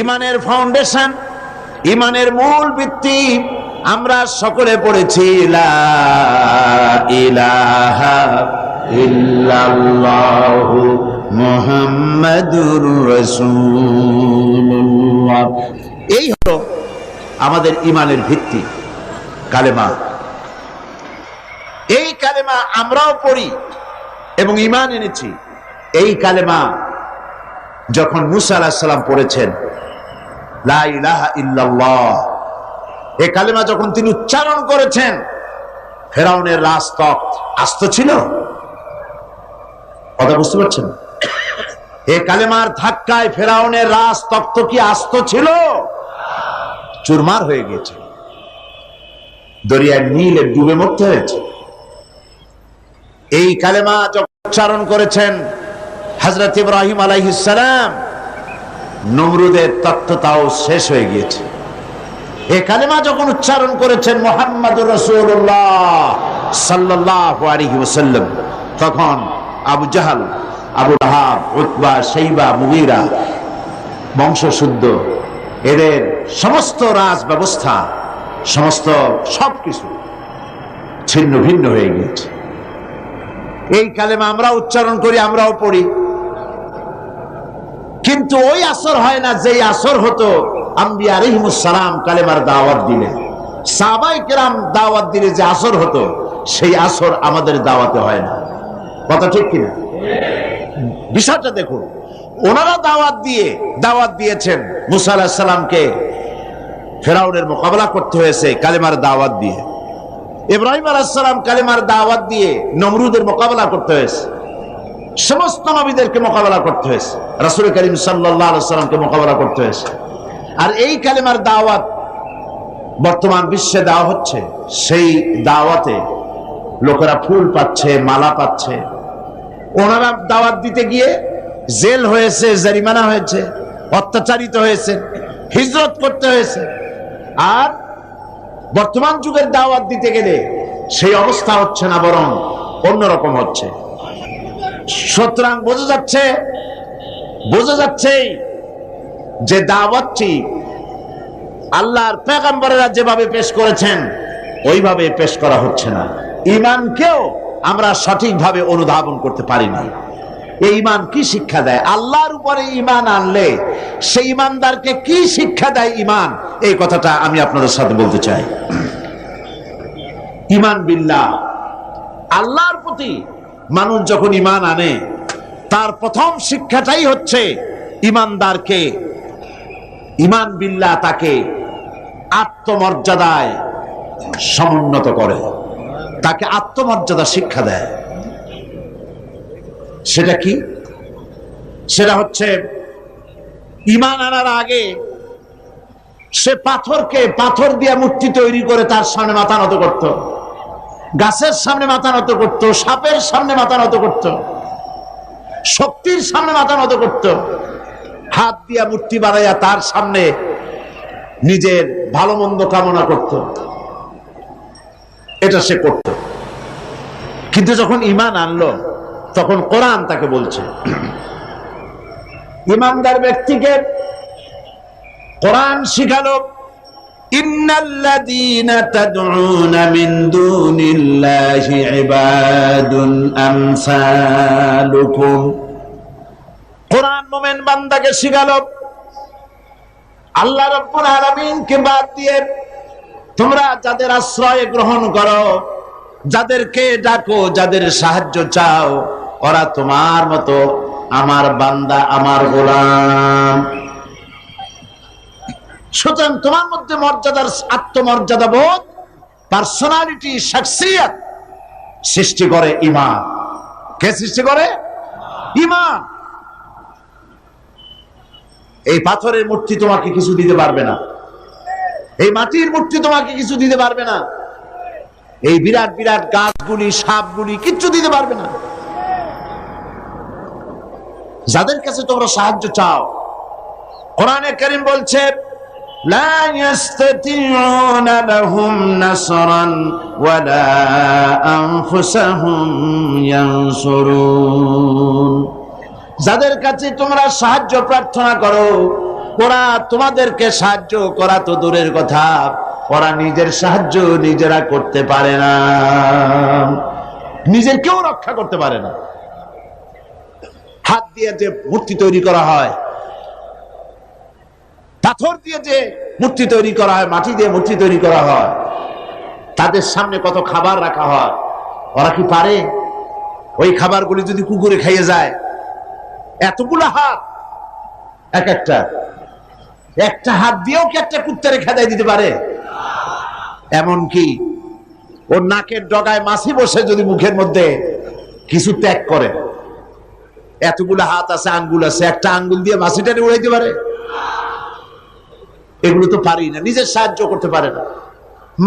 ইমানের ফাউন্ডেশন, ইমানের মূল ভিত্তি আমরা সকলে পড়েছি লা ইলাহা ইল্লাল্লাহু মুহাম্মাদুর রাসূলুল্লাহ। এই হলো আমাদের ইমানের ভিত্তি, কালেমা। এই কালেমা আমরাও পড়ি এবং ইমান এনেছি। এই কালেমা যখন মুসা আলাইহিস সালাম পড়েছেন, লা ইলাহা ইল্লাল্লাহ, এই কালেমা যখন তিনি উচ্চারণ করেছেন, ফেরাউনের রাজতখ্ত আস্ত ছিল? কথা বুঝতে পারছেন? এই কালেমার ধাক্কায় ফেরাউনের রাজতখ্ত কি আস্ত ছিল? চুরমার হয়ে গেছে, দরিয়ার নীলে ডুবে মরতে হয়েছে। এই কালেমা যখন উচ্চারণ করেছেন হযরত ইব্রাহিম আলাইহিস সালাম, নমরুদের তত্ত্বটাও শেষ হয়ে গিয়েছে। এই কালেমা যখন উচ্চারণ করেছেন মুহাম্মাদুর রাসূলুল্লাহ সাল্লাল্লাহু আলাইহি ওয়াসাল্লাম, তখন আবু জাহাল, আবু লাহাব, উতবা, শাইবা, মুগীরা বংশশুদ্ধ, এদের সমস্ত রাজ ব্যবস্থা, সমস্ত সবকিছু ছিন্ন ভিন্ন হয়ে গিয়েছে। এই কালেমা আমরা উচ্চারণ করি, আমরাও পড়ি, কিন্তু ওই আসর হয় না যেই আসর হতো আম্বিয়া আলাইহিমুস সালাম কালেমার দাওয়াত দিলে, সাহাবায়ে কেরাম দাওয়াত দিলে যে আসর হতো, সেই আসর আমাদের দাওয়াতে হয় না। কথা ঠিক কিনা? বিষয়টা দেখুন, ওনারা দাওয়াত দিয়েছেন মুসা আলাইহিস সালামকে, ফেরাউনের মোকাবেলা করতে হয়েছে কালেমার দাওয়াত দিয়ে। ইব্রাহিম আলাইহিস সালাম কালেমার দাওয়াত দিয়ে নমরুদের মোকাবেলা করতে হয়েছে, সমস্ত নবীদেরকে মোকাবেলা করতে হয়েছে, রাসূল করিম সাল্লাল্লাহু আলাইহি ওয়াসাল্লামকে মোকাবেলা করতে হয়েছে। আর এই কালেমার দাওয়াত বর্তমান বিশ্বে দেওয়া হচ্ছে। সেই দাওয়াতে লোকেরা ফুল পাচ্ছে, মালা পাচ্ছে। ওনারা দাওয়াত দিতে গিয়ে জেল হয়েছে, জরিমানা হয়েছে, অত্যাচারিত হয়েছে, হিজরত করতে হয়েছে। আর বর্তমান যুগের দাওয়াত দিতে গেলে সেই অবস্থা হচ্ছে না, বরং অন্যরকম হচ্ছে। সুতরাং বোঝা যাচ্ছে যে দাওয়াতটি আল্লাহর পয়গম্বরেরা যেভাবে পেশ করেছেন ওইভাবে পেশ করা হচ্ছে না। ঈমানকেও আমরা সঠিকভাবে অনুধাবন করতে পারি না। এই ঈমান কি শিক্ষা দেয়? আল্লাহর উপরে ঈমান আনলে সেই ঈমানদারকে কি শিক্ষা দেয় ঈমান, এই কথাটা আমি আপনাদের সাথে বলতে চাই। ঈমান বিল্লাহ, আল্লাহর প্রতি মানুষ যখন ঈমান আনে, তার প্রথম শিক্ষাটাই হচ্ছে ঈমানদারকে, ঈমান বিল্লাহ তাকে আত্মমর্যাদায় সমুন্নত করে, তাকে আত্মমর্যাদা শিক্ষা দেয়। সেটা কি? সেটা হচ্ছে ঈমান আনার আগে সে পাথর দিয়ে মূর্তি তৈরি করে তার সামনে মাথা নত করত, গাছের সামনে মাথা নত করত, সাপের সামনে মাথা নত করত, শক্তির সামনে মাথা নত করত, হাত দিয়া মূর্তি বানাইয়া তার সামনে নিজের ভালো মন্দ কামনা করত। এটা সে করত। কিন্তু যখন ঈমান আনলো, তখন কোরআন তাকে বলছে, ঈমানদার ব্যক্তিকে কোরআন শিখালো, ইন্নাল্লাযীনা তাদউনা মিন দুনিল্লাহি ইবাদুন আমসালুকুম। কোরআন মুমিন বান্দাকে শিখালো, আল্লাহ রাব্বুল আলামিনকে বাদ দিয়ে তোমরা যাদের আশ্রয় গ্রহণ করো, যাদেরকে ডাকো, যাদের সাহায্য চাও, ওরা তোমার মতো আমার বান্দা, আমার গোলাম। সুতরাং তোমার মধ্যে মর্যাদার, আত্মমর্যাদা বোধ, পার্সোনালিটি, শাখসিয়ত সৃষ্টি করে ঈমান। কে সৃষ্টি করে? ঈমান। এই পাথরের মূর্তি তোমাকে কিছু দিতে পারবে না, এই মাটির মূর্তি তোমাকে কিছু দিতে পারবে না, এই বিরাট বিরাট গাছগুলি, সাপগুলি কিচ্ছু দিতে পারবে না। যাদের কাছে তোমরা সাহায্য চাও, কোরআনে কারীম বলছে, লা ইস্তাতিউনা লাহুম নাসরান ওয়ালা আনফুসাহুম ইয়ানসুরুন। যাদের কাছে তোমরা সাহায্য প্রার্থনা করো, ওরা তোমাদেরকে সাহায্য করা তো দূরের কথা, ওরা নিজের সাহায্য নিজেরা করতে পারে না, নিজের কেউ রক্ষা করতে পারে না। হাত দিয়ে যে মূর্তি তৈরি করা হয়, পাথর দিয়ে যে মূর্তি তৈরি করা হয়, মাটি দিয়ে মূর্তি তৈরি করা হয়, তাদের সামনে কত খাবার রাখা হয়, ওরা কি পারে ওই খাবারগুলি যদি কুকুরে খাইয়ে যায়? এতগুলো হাত, এক একটা হাত দিয়েও কি একটা কুত্তারে খেদাই দিতে পারে? এমনকি ওর নাকের ডগায় মাছি বসে যদি মুখের মধ্যে কিছু ত্যাগ করে, এতগুলো হাত আছে, আঙ্গুল আছে, একটা আঙ্গুল দিয়ে মাছিটারে উড়াইতে পারে? এগুলো তো পারি না, নিজের সাহায্য করতে পারে না।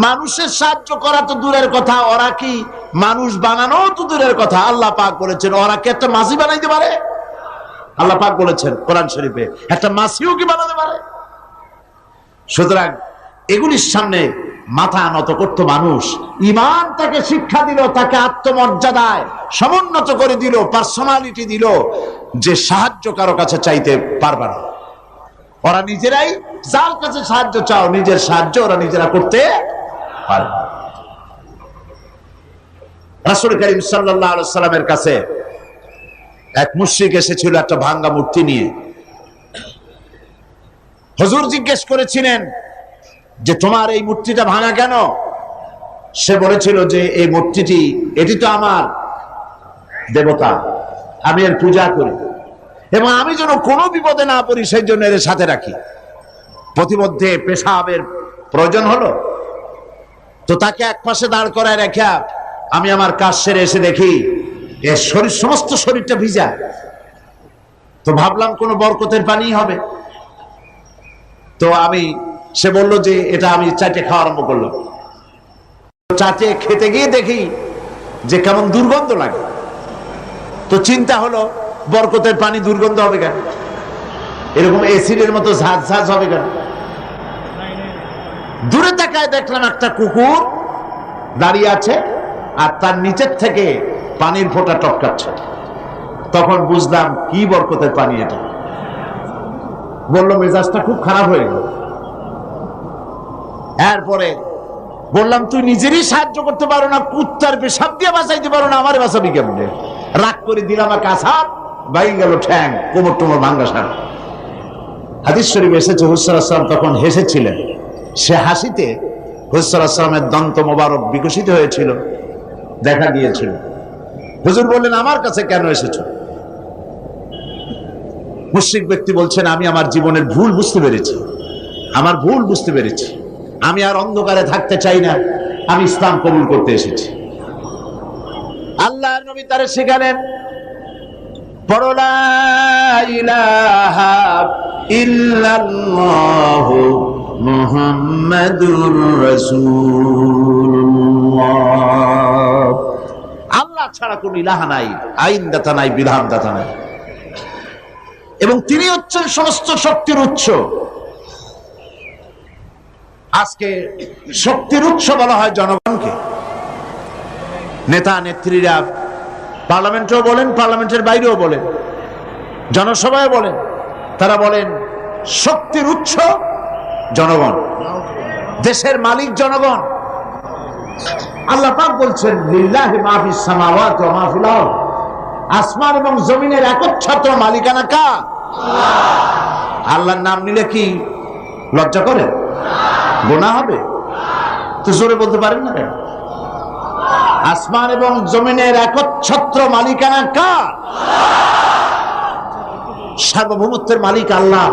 মানুষের সাহায্য করা তো দূরের কথা, ওরা কি মানুষ বানানো তো দূরের কথা। আল্লাহ পাক বলেছেন ওরা কি একটা মাছি বানাইতে পারে? আল্লাহ পাক বলেছেন কোরআন শরীফে একটা মাছিও কি বানাতে পারে? সুতরাং এগুলির সামনে মাথা নত করতো মানুষ। ঈমান তাকে শিক্ষা দিল, তাকে আত্মমর্যাদায় সমুন্নত করে দিল, পার্সোনালিটি দিল যে সাহায্য কারো কাছে চাইতে পারবে না। ওরা নিজেরাই, যার কাছে সাহায্য চাও, নিজের সাহায্য ওরা নিজেরা করতে পারে। রাসূল করিম সাল্লাল্লাহু আলাইহি সাল্লামের কাছে এক মুশরিক এসেছিল একটা ভাঙ্গা মূর্তি নিয়ে। হুজুর জিজ্ঞেস করেছিলেন যে তোমার এই মূর্তিটা ভাঙা কেন? সে বলেছিল যে এই মূর্তিটি, এটি তো আমার দেবতা, আমি এর পূজা করি এবং আমি যেন কোনো বিপদে না পড়ি সেই জন্য এর সাথে রাখি। প্রতিমধ্যে পেশাবের প্রয়োজন হলো তো তাকে এক পাশে দাঁড় করায় রেখা আমি আমার কাজ সেরে এসে দেখি এর শরীর, সমস্ত শরীরটা ভিজা। তো ভাবলাম কোনো বরকতের পানি হবে। তো সে বলল যে এটা আমি চাটে খাওয়া আরম্ভ করলাম। চাটে খেতে গিয়ে দেখি যে কেমন দুর্গন্ধ লাগে। তো চিন্তা হলো বরকতের পানি দুর্গন্ধ হবে কেন? এরকম এসিডের মতো ঝাঁঝ ঝাঁঝ হবে কেন? দূরে তাকায় দেখলাম একটা কুকুর দাঁড়িয়ে আছে আর তার নিচের থেকে পানির ফোঁটা টপকাচ্ছে। তখন বুঝলাম কি বরকতের পানি এটা। বললো মেজাজটা খুব খারাপ হয়ে গেল। এরপরে বললাম তুই নিজেরই সাহায্য করতে পারো না, কুত্তার পেশাব দিয়ে বাঁচাইতে পারো না, আমারে বাঁচাবি কেমনে? রাগ করে দিলাম আর কাছার বাইরে গেল ঠ্যাং, কোমর টোমর ভাঙ্গা সারা। হাদিস শরীফ এসেছে হুজুর সাল্লাল্লাহু আলাইহি ওয়াসাল্লাম তখন হেসেছিলেন। সে হাসিতে হুজুর সাল্লাল্লাহু আলাইহি ওয়াসাল্লামের দন্ত মোবারক বিকশিত হয়েছিল, দেখা দিয়েছিল। হুজুর বললেন আমার কাছে কেন এসেছো? মুশরিক ব্যক্তি বলছেন আমি আমার জীবনের ভুল বুঝতে পেরেছি, আমার ভুল বুঝতে পেরেছি, আমি আর অন্ধকারে থাকতে চাই না, আমি ইসলাম কবুল করতে এসেছি। আল্লাহর নবী তারে শেখালেন পড়ো লা ইলাহা ইল্লাল্লাহু মুহাম্মাদুর রাসূলুল্লাহ। আল্লাহ ছাড়া কোন ইলাহা নাই, আইনদাতা নাই, বিধানদাতা নাই, এবং তিনি হচ্ছেন সমস্ত শক্তির উৎস। আজকে শক্তির উৎস বলা হয় জনগণকে। নেতা নেত্রীরা পার্লামেন্টেও বলেন, পার্লামেন্টের বাইরেও বলেন, জনসভায় বলেন, তারা বলেন শক্তির উৎস জনগণ, দেশের মালিক জনগণ। আল্লাহ পাক বলছেন লিল্লাহি মা ফিস সামাওয়াতি ওয়া মা ফিল আরদ, আসমান এবং জমিনের একচ্ছত্র মালিকানা কার? আল্লাহ। আল্লাহর নাম নিলে কি লজ্জা করে? গুনাহ হবে? তো জোরে বলতে পারেন না কেন? আসমান এবং জমিনের একচ্ছত্র মালিকানা কার? সার্বভৌমত্বের মালিক আল্লাহ।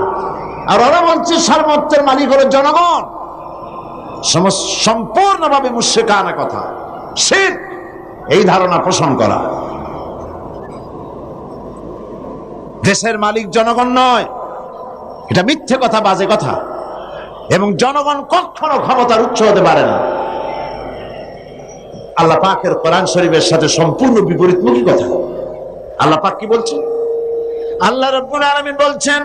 আর ওরা বলছে সার্বভৌমত্বের মালিক হলো জনগণ। সম্পূর্ণভাবে মুশরিকানা কথা, শিরক, এই ধারণা পোষণ করা। দেশের মালিক জনগণ নয়, এটা মিথ্যে কথা, বাজে কথা। এবং জনগণ কখনো ক্ষমতার উৎস হতে পারে না। আল্লাহ পাকের কোরআন শরীফের সাথে সম্পূর্ণ বিপরীতমুখী কথা। আল্লাহ পাক কি বলছেন? আল্লাহ রাব্বুল আলামিন বলছেন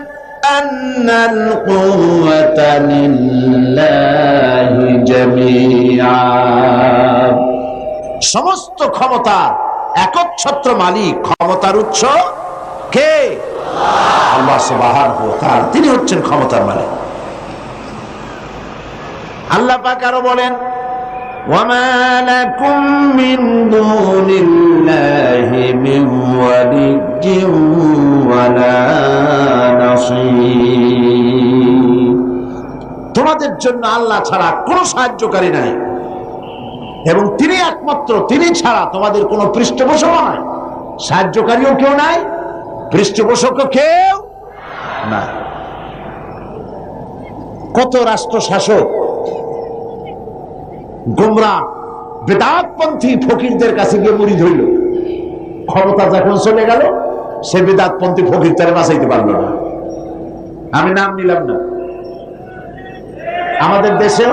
আন্নাল কুওয়াতা লিল্লাহি জামিআ, সমস্ত ক্ষমতা একচ্ছত্র মালিক, ক্ষমতার উৎস কে? আল্লাহ সুবহানাহু ওয়া তাআলা, তিনি হচ্ছেন ক্ষমতার মালিক। আল্লাহ পাক আরো বলেন, ওয়ামা লাকুম মিন দুনিল্লাহি মিন ওয়ালিয়্যিন ওয়ালা নাসীর। তোমাদের জন্য আল্লাহ ছাড়া কোনো সাহায্যকারী নাই, এবং তিনি একমাত্র, তিনি ছাড়া তোমাদের কোনো পৃষ্ঠপোষক নাই, সাহায্যকারীও কেউ নাই, পৃষ্ঠপোষকও কেউ নাই। কত রাষ্ট্র শাসক গোমরা বেদাতপন্থী ফকিরদের কাছে গিয়ে মুরিদ হইল, ক্ষমতা যখন চলে গেল সে বেদাতপন্থী ফকির তারে বাঁচাইতে পারলো না। আমি নাম নিলাম না। আমাদের দেশেও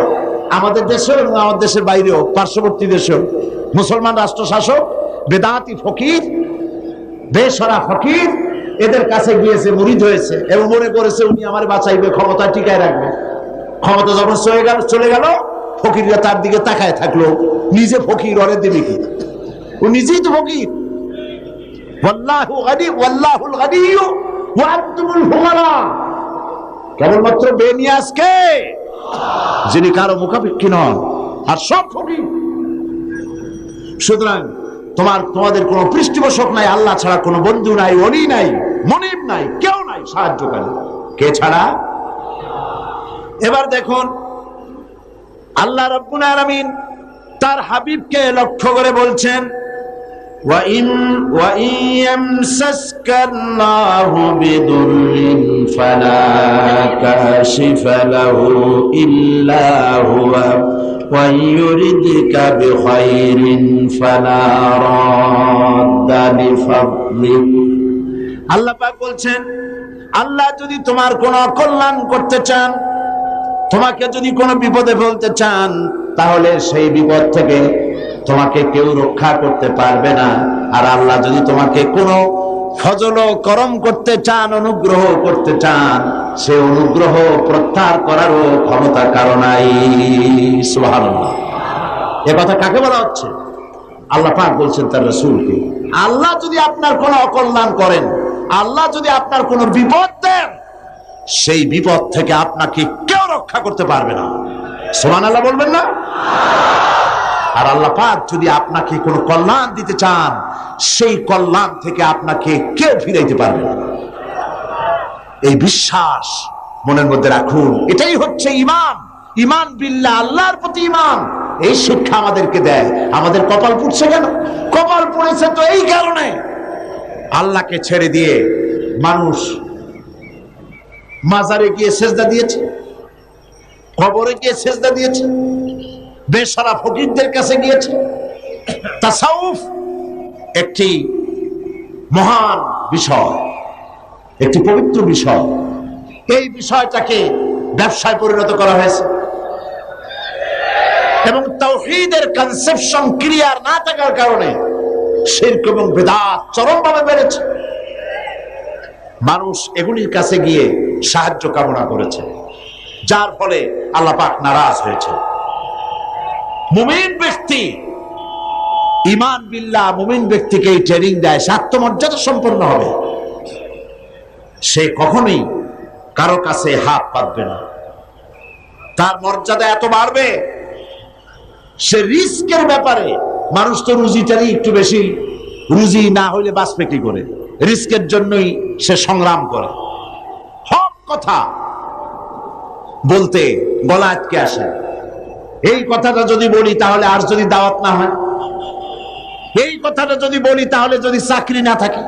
এবং আমাদের দেশের বাইরেও, পার্শ্ববর্তী দেশেও মুসলমান রাষ্ট্র শাসক বেদাতি ফকির, বেসরা ফকির এদের কাছে গিয়েছে, মুরিদ হয়েছে এবং মনে করেছে উনি আমার বাঁচাইবে, ক্ষমতা টিকায় রাখবে। ক্ষমতা যখন চলে গেল ফকিররা তার দিকে তাকায় থাকলো, নিজে ফকির, ওরে দেবে কি? ও নিজেই তো ফকির। ওয়াল্লাহু গানি ওয়াল্লাহুল গানিয়্যু ওয়া আনতুমুল ফুকারা। কেবলমাত্র বেনিয়াজকে, যিনি কারো মুখাপেক্ষী নন, আর সব ফকির। সুতরাং তোমাদের কোনো পৃষ্ঠপোষক নাই, আল্লাহ ছাড়া কোনো বন্ধু নাই, ওলি নাই, মনিব নাই, কেউ নাই সাহায্যকারী। কে ছাড়া? এবার দেখুন আল্লাহ রাব্বুল আলামিন তার হাবিবকে লক্ষ্য করে বলছেন, ওয়া ইন ইয়ামসাসকাল্লাহু বিদুররিন ফালা কাশিফা লাহু ইল্লা হুয়া ওয়া ইউরিদকা বিখাইরিন ফালা রাদ্দা লিফাদলিহি। আল্লাহ পাক বলছেন, আল্লাহ যদি তোমার কোনো অকল্যাণ করতে চান, তোমাকে যদি কোনো বিপদে ফেলতে চান, তাহলে সেই বিপদ থেকে তোমাকে কেউ রক্ষা করতে পারবে না। আর আল্লাহ যদি তোমাকে কোনো ফজল করম করতে চান, অনুগ্রহ করতে চান, সে অনুগ্রহ প্রত্যাহার করারও ক্ষমতা কারো নাই। সুবহানাল্লাহ। এ কথা কাকে বলা হচ্ছে? আল্লাহ পাক বলছেন তার রাসূলকে, আল্লাহ যদি আপনার কোনো অকল্যাণ করেন, আল্লাহ যদি আপনার কোনো বিপদ দেন, সেই বিপদ থেকে আপনাকে কেউ রক্ষা করতে পারবে না। সুবহানাল্লাহ বলবেন না? আর আল্লাহ পাক যদি আপনাকে কোনো কল্যাণ দিতে চান, সেই কল্যাণ থেকে আপনাকে কেউ ফিরাইতে পারবে না। এই বিশ্বাস মনের মধ্যে রাখুন। এটাই হচ্ছে ঈমান। ঈমান বিল্লাহ, আল্লাহর প্রতি ঈমান। এই শিক্ষা আমাদেরকে দেয়। আমাদের কপাল পুড়ছে কেন? কপাল পুড়েছে তো এই কারণে, আল্লাহকে ছেড়ে দিয়ে মানুষ মাজারে গিয়ে সেজদা দিয়েছে, কবরে গিয়ে সেজদা দিয়েছে, বেশরা ফকিরদের কাছে গিয়েছে। তাসাউফ একটি মহান বিষয়, একটি পবিত্র বিষয়। এই বিষয়টাকে ব্যবসায় পরিণত করা হয়েছে, এবং তাওহীদের কনসেপশন ক্লিয়ার না থাকার কারণে শিরক এবং বিদআত চরমভাবে বেড়েছে। মানুষ এগুলির কাছে গিয়ে সাহায্য কামনা করেছে, যার ফলে আল্লাহ পাক নারাজ হয়েছে। মুমিন ব্যক্তি ঈমান বিল্লাহ, মুমিন ব্যক্তিকে এই ট্রেনিং দেয়, সে আত্মমর্যাদা সম্পন্ন হবে। সে কখনোই কারো কাছে হাত পাতবে না, তার মর্যাদা এত বাড়বে। সে রিস্কের ব্যাপারে, মানুষ তো রুজিটারই একটু বেশি, রুজি না হইলে বাঁচবে কি করে, রিস্কের জন্যই সে সংগ্রাম করে। হক কথা বলতে গলা আটকে আসে। এই কথাটা যদি বলি তাহলে আর যদি দাওয়াত না হয়, এই কথাটা যদি বলি তাহলে যদি চাকরি না থাকে,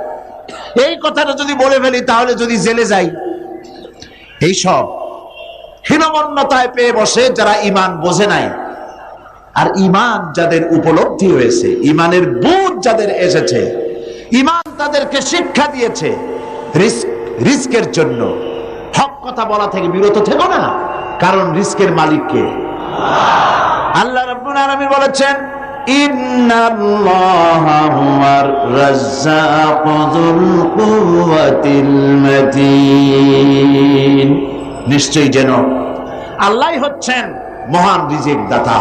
এই কথাটা যদি বলে ফেলি তাহলে যদি জেলে যাই, এইসব হীনমন্যতায় পেয়ে বসে যারা ঈমান বোঝে নাই। আর ঈমান যাদের উপলব্ধি হয়েছে, ঈমানের বুঝ যাদের এসেছে, ঈমান তাদেরকে শিক্ষা দিয়েছে, রিস্কের জন্য হক কথা বলা থেকে বিরত থেকো না, কারণ রিস্কের মালিক কে? আল্লাহ রাব্বুল আলামিন বলেছেন, ইন্নাল্লাহা হুয়ার রাজ্জাকু যুল কুওয়াতিল মাতিন। নিশ্চয়ই যেন আল্লাহই হচ্ছেন মহান রিজিক দাতা,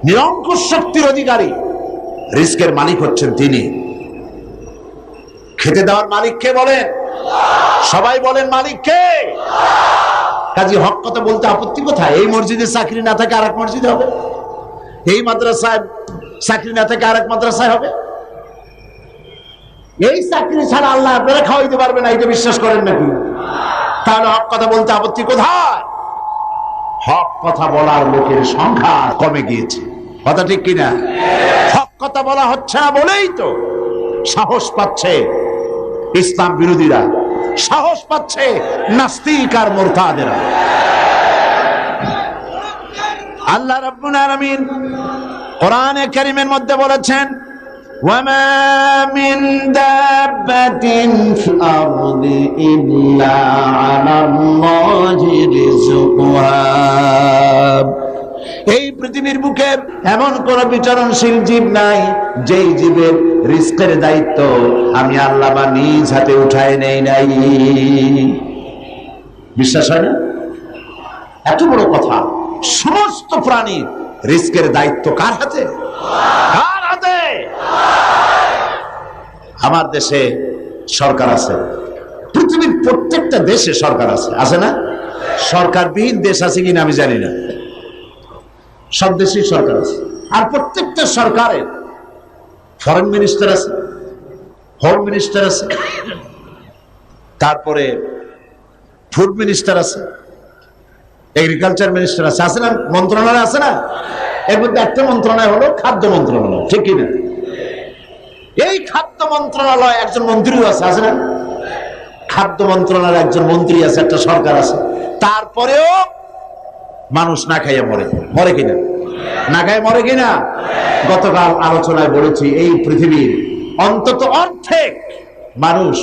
নিরঙ্কুশ শক্তির অধিকারী। রিস্কের মালিক হচ্ছেন তিনি। খেতে দেওয়ার মালিক কে বলেন? সবাই বলেন মালিক কে? কাজী হক কথা বলতে আপত্তি কোথায়? এই মসজিদে চাকরি না থাকে আরেক মসজিদে হবে, এই মাদ্রাসায় চাকরি না থাকে আরেক মাদ্রাসায় হবে। এই চাকরি ছাড়া আল্লাহ আপনারা খাওয়াইতে পারবে না, এটা বিশ্বাস করেন নাকি? তাহলে হক কথা বলতে আপত্তি কোথায়? হক কথা বলার লোকের সংখ্যা কমে গিয়েছে, কথা ঠিক কিনা? হক কথা বলা হচ্ছে না বলেই তো সাহস পাচ্ছে ইসলাম বিরোধীরা, সাহস পাচ্ছে নাস্তিক আর মুরতাদেরা। আল্লাহ রাব্বুল আলামিন কোরআনে কারীমের মধ্যে বলেছেন, ওয়ামা মিন দাব্বাতিন ফিল আরদি ইল্লা আলাল্লাহি রিজকুহা। এই পৃথিবীর বুকে এমন কোন বিচরণশীল জীব নাই যেই জীবের রিস্কের দায়িত্ব আমি আল্লাহ বা নিজ হাতে উঠায় নেই নাই। বিশ্বাস হয় না? এত বড় কথা। সমস্ত প্রাণীর রিস্কের দায়িত্ব কার হাতে? কার হাতে? আমার দেশে সরকার আছে, পৃথিবীর প্রত্যেকটা দেশে সরকার আছে, আছে না? সরকারবিহীন দেশ আছে কিনা আমি জানি না, সব দেশেই সরকার আছে। আর প্রত্যেকটা সরকারের ফরেন মিনিস্টার আছে, হোম মিনিস্টার আছে, তারপরে ফুড মিনিস্টার আছে, এগ্রিকালচার মিনিস্টার আছে, আছে না? মন্ত্রণালয় আছে না? এর মধ্যে একটা মন্ত্রণালয় হলো খাদ্য মন্ত্রণালয়, ঠিক কিনা? এই খাদ্য মন্ত্রণালয় একজন মন্ত্রীও আছে, আছে না? খাদ্য মন্ত্রণালয়ের একজন মন্ত্রী আছে, একটা সরকার আছে। তারপরেও মানুষ না খাইয়ে মরে, মরে কিনা? না খাইয়ে মরে কিনা? গতকাল আলোচনায় বলেছি এই পৃথিবীর অন্তত অর্ধেক মানুষ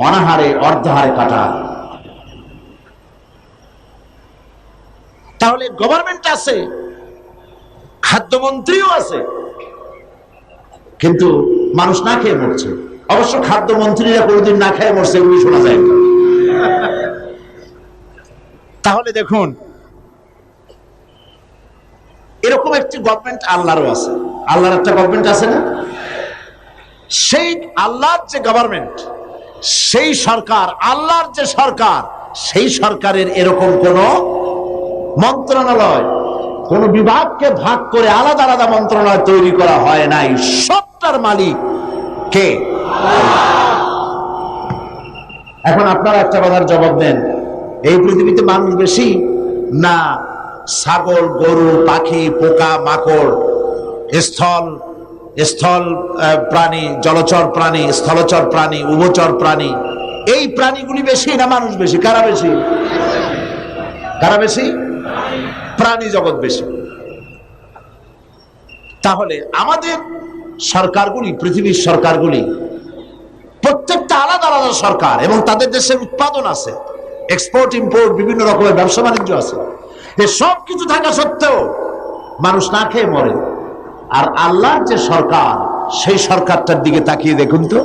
অনাহারে অর্ধহারে কাটায়। তাহলে গভর্নমেন্ট আছে, খাদ্যমন্ত্রীও আছে, কিন্তু মানুষ না খেয়ে মরছে। অবশ্য খাদ্যমন্ত্রীরা কোনোদিন না খেয়ে মরছে এগুলি শোনা যায় না। তাহলে দেখুন, এরকম একটি গভর্নমেন্ট আল্লাহরও আছে। আল্লাহর একটা গভর্নমেন্ট আছে না? সেই আল্লাহর যে গভর্নমেন্ট, সেই সরকার, আল্লাহর যে সরকার, সেই সরকারের এরকম কোন মন্ত্রণালয়, কোন বিভাগকে ভাগ করে আলাদা আলাদা মন্ত্রণালয় তৈরি করা হয় নাই। সবটার মালিক কে? এখন আপনারা একটা কথার জবাব দেন, এই পৃথিবীতে মানুষ বেশি না ছাগল, গরু, পাখি, পোকা, মাকড়, স্থল প্রাণী, জলচর প্রাণী, স্থলচর প্রাণী, উভচর প্রাণী, এই প্রাণীগুলি বেশি না মানুষ বেশি? কারা বেশি? কারা বেশি? প্রাণী জগৎ বেশি। তাহলে আমাদের সরকারগুলি, পৃথিবীর সরকারগুলি প্রত্যেকটা আলাদা আলাদা সরকার, এবং তাদের দেশের উৎপাদন আছে, এক্সপোর্ট ইম্পোর্ট, বিভিন্ন রকমের ব্যবসা বাণিজ্য আছে। সব কিছু থাকা সত্ত্বেও মানুষ না খেয়ে মরে। আর আল্লাহর যে সরকার, সেই সরকারটার দিকে তাকিয়ে দেখুন তো,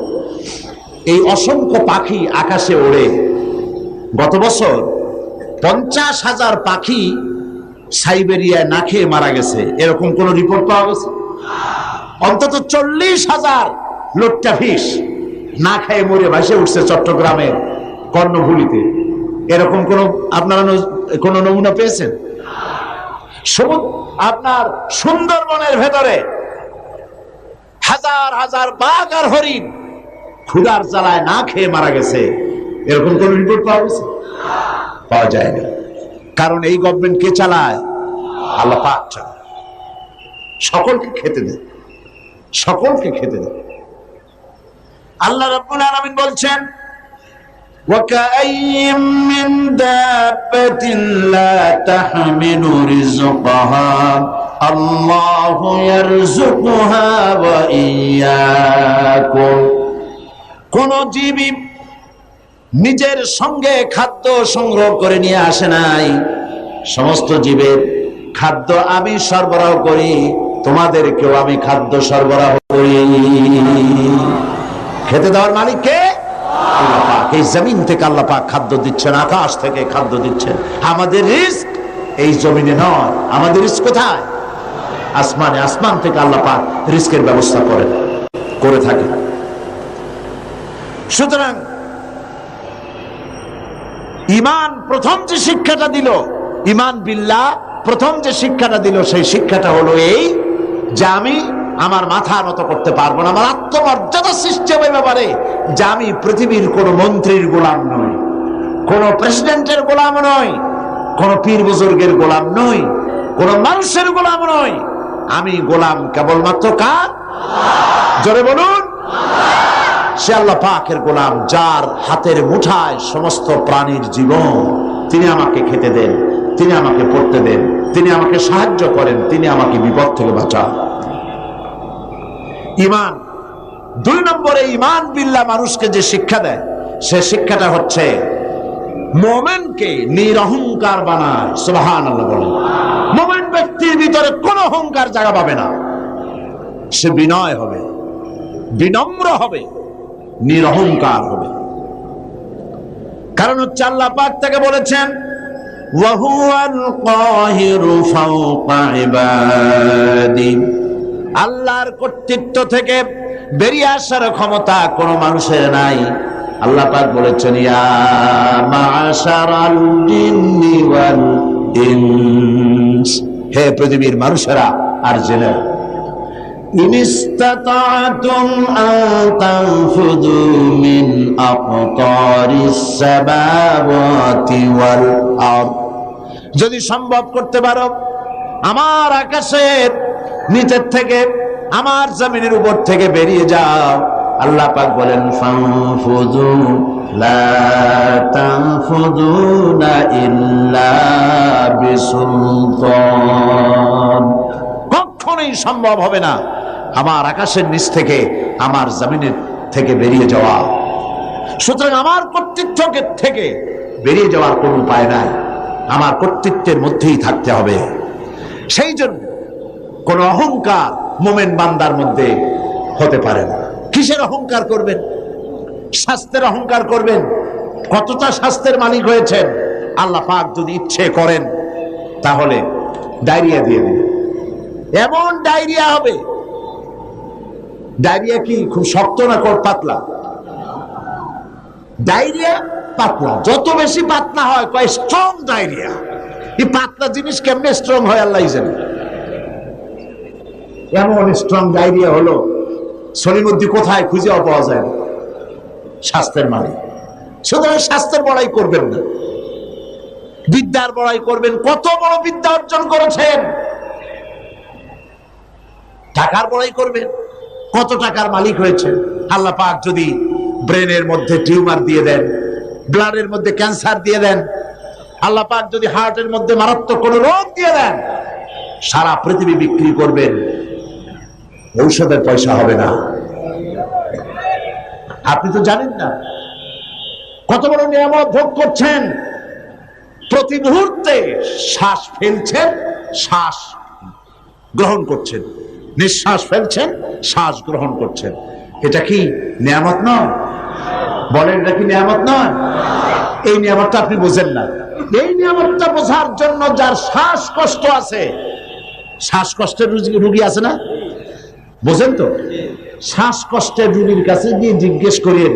এই অসংখ্য পাখি আকাশে ওড়ে। গত বছর 50,000 পাখি সাইবেরিয়ায় না খেয়ে মারা গেছে, এরকম কোন রিপোর্ট পাওয়া গেছে? অন্তত 40,000 লোট্টাফিশ না খেয়ে মরে ভাসে উঠছে চট্টগ্রামের কর্ণফুলীতে। এরকম কোন আপনারা কোন নমুনা পেয়েছেন? আপনার সুন্দরবনের ভেতরে হাজার হাজার বাঘ আর হরিণ ক্ষুধার জ্বালায় না খেয়ে মারা গেছে, এরকম কোন রিপোর্ট পাওয়া গেছে? পাওয়া যায় না। কারণ এই গভর্নমেন্ট কে চালায়? আল্লাহ পাক চালায়। সকলকে খেতে দেয়, সকলকে খেতে দেয়। আল্লাহ রাব্বুল আলামিন বলছেন, وَكَأَيِّن مِّن دَابَّةٍ لَّا تَحْمِلُ رِزْقَهَا اللَّهُ يَرْزُقُهَا وَإِيَّاكُمْ। কোন জীবই নিজের সঙ্গে খাদ্য সংগ্রহ করে নিয়ে আসে নাই। সমস্ত জীবের খাদ্য আমি সরবরাহ করি, তোমাদেরকেও আমি খাদ্য সরবরাহ করি। খেতে দেওয়ার মালিক কে? আল্লাহ পাক। এই জমিন থেকে আল্লাহ পাক খাদ্য দিচ্ছেন, আকাশ থেকে খাদ্য দিচ্ছেন। আমাদের রিস্ক এই জমিনে নয়, আমাদের রিস্ক কোথায়? আসমানে। আসমান থেকে আল্লাহ পাক রিস্কের ব্যবস্থা করে থাকে। সুতরাং ঈমান প্রথম যে শিক্ষাটা দিল, ঈমান বিল্লাহ প্রথম যে শিক্ষাটা দিল, সেই শিক্ষাটা হলো এই যে আমি আমার মাথা নত করতে পারবো না, আমার আত্মমর্যাদা সৃষ্টি হবে ব্যাপারে যে আমি পৃথিবীর কোন মন্ত্রীর গোলাম নই, কোন প্রেসিডেন্টের গোলাম নই, কোন পীর বুজুর্গের গোলাম নই, কোন মানুষের গোলাম নই। আমি গোলাম কেবলমাত্র কার? জোরে বলুন। সে আল্লাহ পাকের গোলাম, যার হাতের মুঠায় সমস্ত প্রাণীর জীবন। তিনি আমাকে খেতে দেন, তিনি আমাকে পড়তে দেন, তিনি আমাকে সাহায্য করেন, তিনি আমাকে বিপদ থেকে বাঁচান। ঈমান। 2 নম্বরে ঈমান বিল্লাহ মানুষকে যে শিক্ষা দেয়, সে শিক্ষাটা হচ্ছে মুমিনকে নিরহংকার বানায়। সুবহানাল্লাহ বলেন। মুমিন ব্যক্তির ভিতরে কোনো অহংকার জায়গা পাবে না। সে বিনয় হবে, বিনম্র হবে, নিরহংকার হবে। কারণ হচ্ছে আল্লাহ পাক তাকে বলেছেন ওয়া হুয়াল কাহিরু ফাওকা ইবাদি। আল্লাহর কর্তৃত্ব থেকে বেরিয়ে আসার ক্ষমতা কোনো মানুষের নাই। আল্লাহ পাক বলেছেন ইয়া মাশারাল জিন্নি ওয়াল ইনস, হে পৃথিবীর মানুষেরা আর জিনেরা, ইন ইসতাতা'তুম আন তানফুযু মিন আকতারিস সামাওয়াতি ওয়াল আরদ, যদি সম্ভব করতে পারো আমার আকাশের নিচের থেকে, আমার জমিনের উপর থেকে বেরিয়ে যাও। আল্লাহ পাক বলেন ফানফুযু লা তানফুযুনা ইল্লা বিসুলতান, কখনোই সম্ভব হবে না আমার আকাশের নিচ থেকে, আমার জমিনের থেকে বেরিয়ে যাওয়া। সুতরাং আমার কর্তৃত্ব থেকে বেরিয়ে যাওয়ার কোনো উপায় নাই, আমার কর্তৃত্বের মধ্যেই থাকতে হবে। সেই জন্য কোন অহংকার মুমিন বান্দার মধ্যে হতে পারে না। কিসের অহংকার করবেন? স্বাস্থ্যের অহংকার করবেন। কতটা স্বাস্থ্যের মালিক হয়েছেন, আল্লাহ পাক যদি ইচ্ছে করেন তাহলে ডায়রিয়া দিয়ে দিবেন, এমন ডায়রিয়া হবে। ডায়রিয়া কি খুব শক্ত না পাতলা? ডায়রিয়া পাতলা, যত বেশি পাতলা হয় কয় স্ট্রং ডায়রিয়া। এই পাতলা জিনিস কেমনে স্ট্রং হয় আল্লাহ জানে। এমন স্ট্রং ডায়রিয়া হলো সলিমুদ্দি কোথায় খুঁজেও পাওয়া যায় না। স্বাস্থ্যের মালিক। সুতরাং স্বাস্থ্যের বড়াই করবেন না, বিদ্যার বড়াই করবেন। কত বড় বিদ্যা অর্জন করেছেন, টাকার বড়াই করবেন। কত টাকার মালিক হয়েছে। আল্লাহ পাক যদি ব্রেনের মধ্যে টিউমার দিয়ে দেন, ব্লাডের মধ্যে ক্যান্সার দিয়ে দেন, আল্লাহ পাক যদি হার্টের মধ্যে মারাত্মক কোন রোগ দিয়ে দেন, সারা পৃথিবী বিক্রি করবেন, ঔষধের পয়সা হবে না। আপনি তো জানেন না কত বড় নিয়ামত ভোগ করছেন। প্রতি মুহূর্তে শ্বাস ফেলছেন, শ্বাস গ্রহণ করছেন, নিঃশ্বাস ফেলছেন, শ্বাস গ্রহণ করছেন। এটা কি নিয়ামত নয়? বলেন, এটা কি নিয়ামত নয়? এই নিয়ামতটা আপনি বোঝেন না। এই নিয়ামতটা বোঝার জন্য যার শ্বাসকষ্ট আছে, শ্বাসকষ্টের রোগী আছে না, বোঝেন তো? শ্বাসকষ্টের রোগীর কাছে গিয়ে জিজ্ঞেস করেন,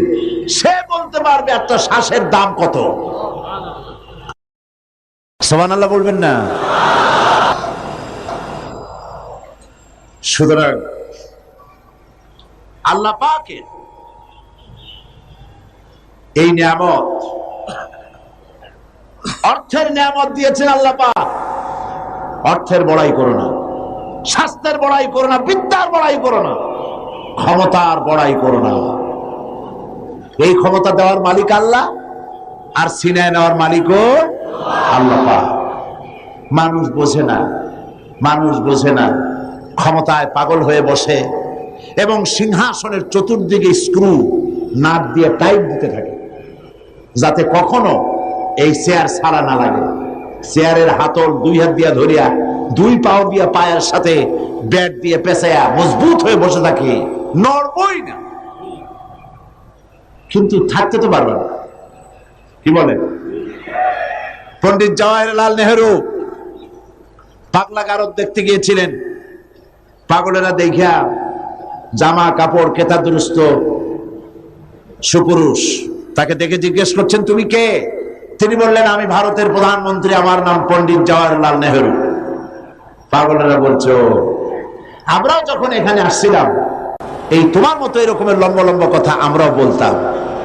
সে বলতে পারবে একটা শ্বাসের দাম কত। সুবহানাল্লাহ বলবেন না? সুতরাং আল্লাহ পাকের এই নিয়ামত, অর্থের নিয়ামত দিয়েছেন আল্লাহ পাক। অর্থের বড়াই করো না, স্বাস্থ্যের বড়াই করো না, বিদ্যার বড়াই করো না, ক্ষমতার বড়াই করো না। এই ক্ষমতা দেওয়ার মালিক আল্লাহ, আর সিনায় নেওয়ার মালিকও আল্লাহ পাক। মানুষ বোঝে না, মানুষ বোঝে না, ক্ষমতায় পাগল হয়ে বসে এবং সিংহাসনের চতুর্দিকে স্ক্রু নাট দিয়ে টাইট দিতে থাকে, যাতে কখনো এই চেয়ার ছাড়া না লাগে। চেয়ারের হাতল 2 হাত দিয়া ধরিয়া 2 পাও দিয়া পায়ের সাথে ব্যাট দিয়ে পেঁচাইয়া মজবুত হয়ে বসে থাকে, নড়বই না। কিন্তু থাকতে তো পারবে না। কি বলেন? পণ্ডিত জওয়াহরলাল নেহেরু পাগলা গারদ দেখতে গিয়েছিলেন। পাগলেরা দেখিয়া জামা কাপড় কেতাদুরস্ত সুপুরুষ, তাকে দেখে জিজ্ঞেস করছেন তুমি কে? তিনি বললেন আমি ভারতের প্রধানমন্ত্রী, আমার নাম পণ্ডিত জওয়াহরলাল নেহেরু। পাগলেরা বলছে আমরাও যখন এখানে আসছিলাম এই তোমার মতো এরকমের লম্বা লম্বা কথা আমরাও বলতাম,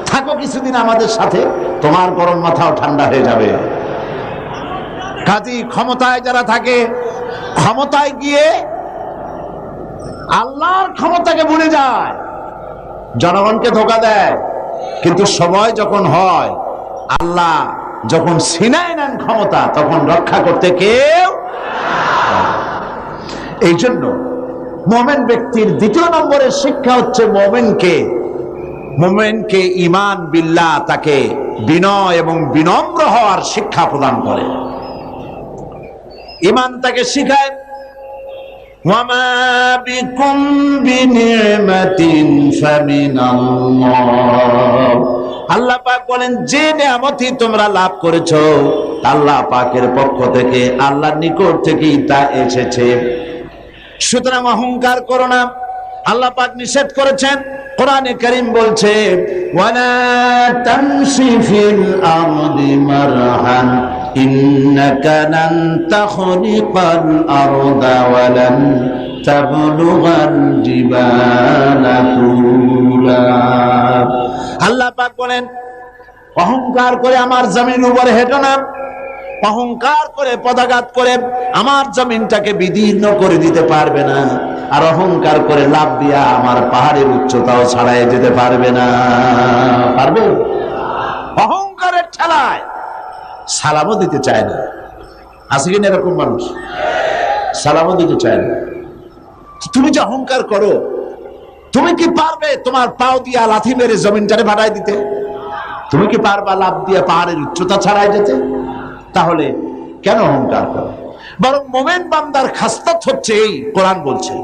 থাকো কিছুদিন আমাদের সাথে, তোমার গরম মাথাও ঠান্ডা হয়ে যাবে। কাজী ক্ষমতায় যারা থাকে ক্ষমতায় গিয়ে আল্লাহর ক্ষমতাকে ভুলে যায়, জনগণকে ধোঁকা দেয়, কিন্তু সময় যখন হয় আল্লাহ যখন ছিনায় নেন ক্ষমতা তখন রক্ষা করতে কেউ। এই জন্য মুমিন ব্যক্তির দ্বিতীয় নম্বরের শিক্ষা হচ্ছে মুমিনকে ঈমান বিল্লাহ, তাকে বিনয় এবং বিনম্র হওয়ার শিক্ষা প্রদান করে। ঈমান তাকে শিখায় ওয়ামা বিকুম বিনিমাতিন ফামিনাল্লাহ। আল্লাহ পাক বলেন যে নিয়ামতই তোমরা লাভ করেছো আল্লাহ পাকের পক্ষ থেকে, আল্লাহর নিকট থেকেই তা এসেছে। সুতরাং অহংকার করো না, আল্লাহ পাক নিষেধ করেছেন। কোরআনে কারীম বলছে ওয়ালা তামশি ফিল আরদি মারহান ইন্নাকা লান তাখরিকাল আরদা ওয়া লান তাবলুগাল জিবালা তুলা। আল্লাহ পাক বলেন অহংকার করে আমার জমিন উপরে হেঁটো না, অহংকার করে পদাঘাত করে আমার জমিনটাকে বিদীর্ণ করে দিতে পারবে না, আর অহংকার করে লাভ দিয়া আমার পাহাড়ের উচ্চতাও ছাড়াই যেতে পারবে না। পারবে? অহংকারের ঠেলায় সালামও দিতে চায় না। আছে কিনা এরকম মানুষ? সালামও দিতে চায় না। তুমি যে অহংকার করো, তুমি কি পারবে তোমার পাও দিয়া লাথি মেরে জমিনটারে ভাড়ায় দিতে? তুমি কি পারবা লাভ দিয়ে পাহাড়ের উচ্চতা ছাড়াই যেতে? তাহলে কেন অহংকার করো? বরং মুমিন বান্দার খাসলাত হচ্ছে এই, কোরআন বলছে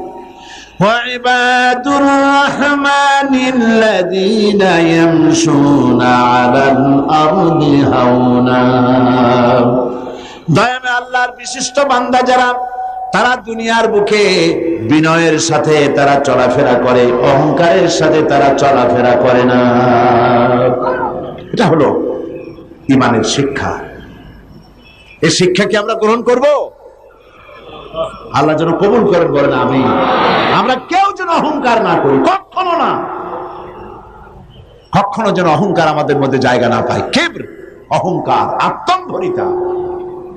ওয়াইবাদুর রাহমানিল্লাযীনা ইয়ামশুনা আলাল আরদি হাওনা। দয়াময় আল্লাহর বিশিষ্ট বান্দা যারা, তারা দুনিয়ার বুকে বিনয়ের সাথে তারা চলাফেরা করে, অহংকারের সাথে তারা চলাফেরা করে না। এটা হলো ঈমানের শিক্ষা। এই শিক্ষা কি আমরা গ্রহণ করব? আল্লাহ যেন কবুল করেন, বলেন আমিন। আমরা কেউ যেন অহংকার না করি, কখনো না, কখনো যেন অহংকার আমাদের মধ্যে জায়গা না পায়। কিবর, অহংকার, আত্মম্ভরিতা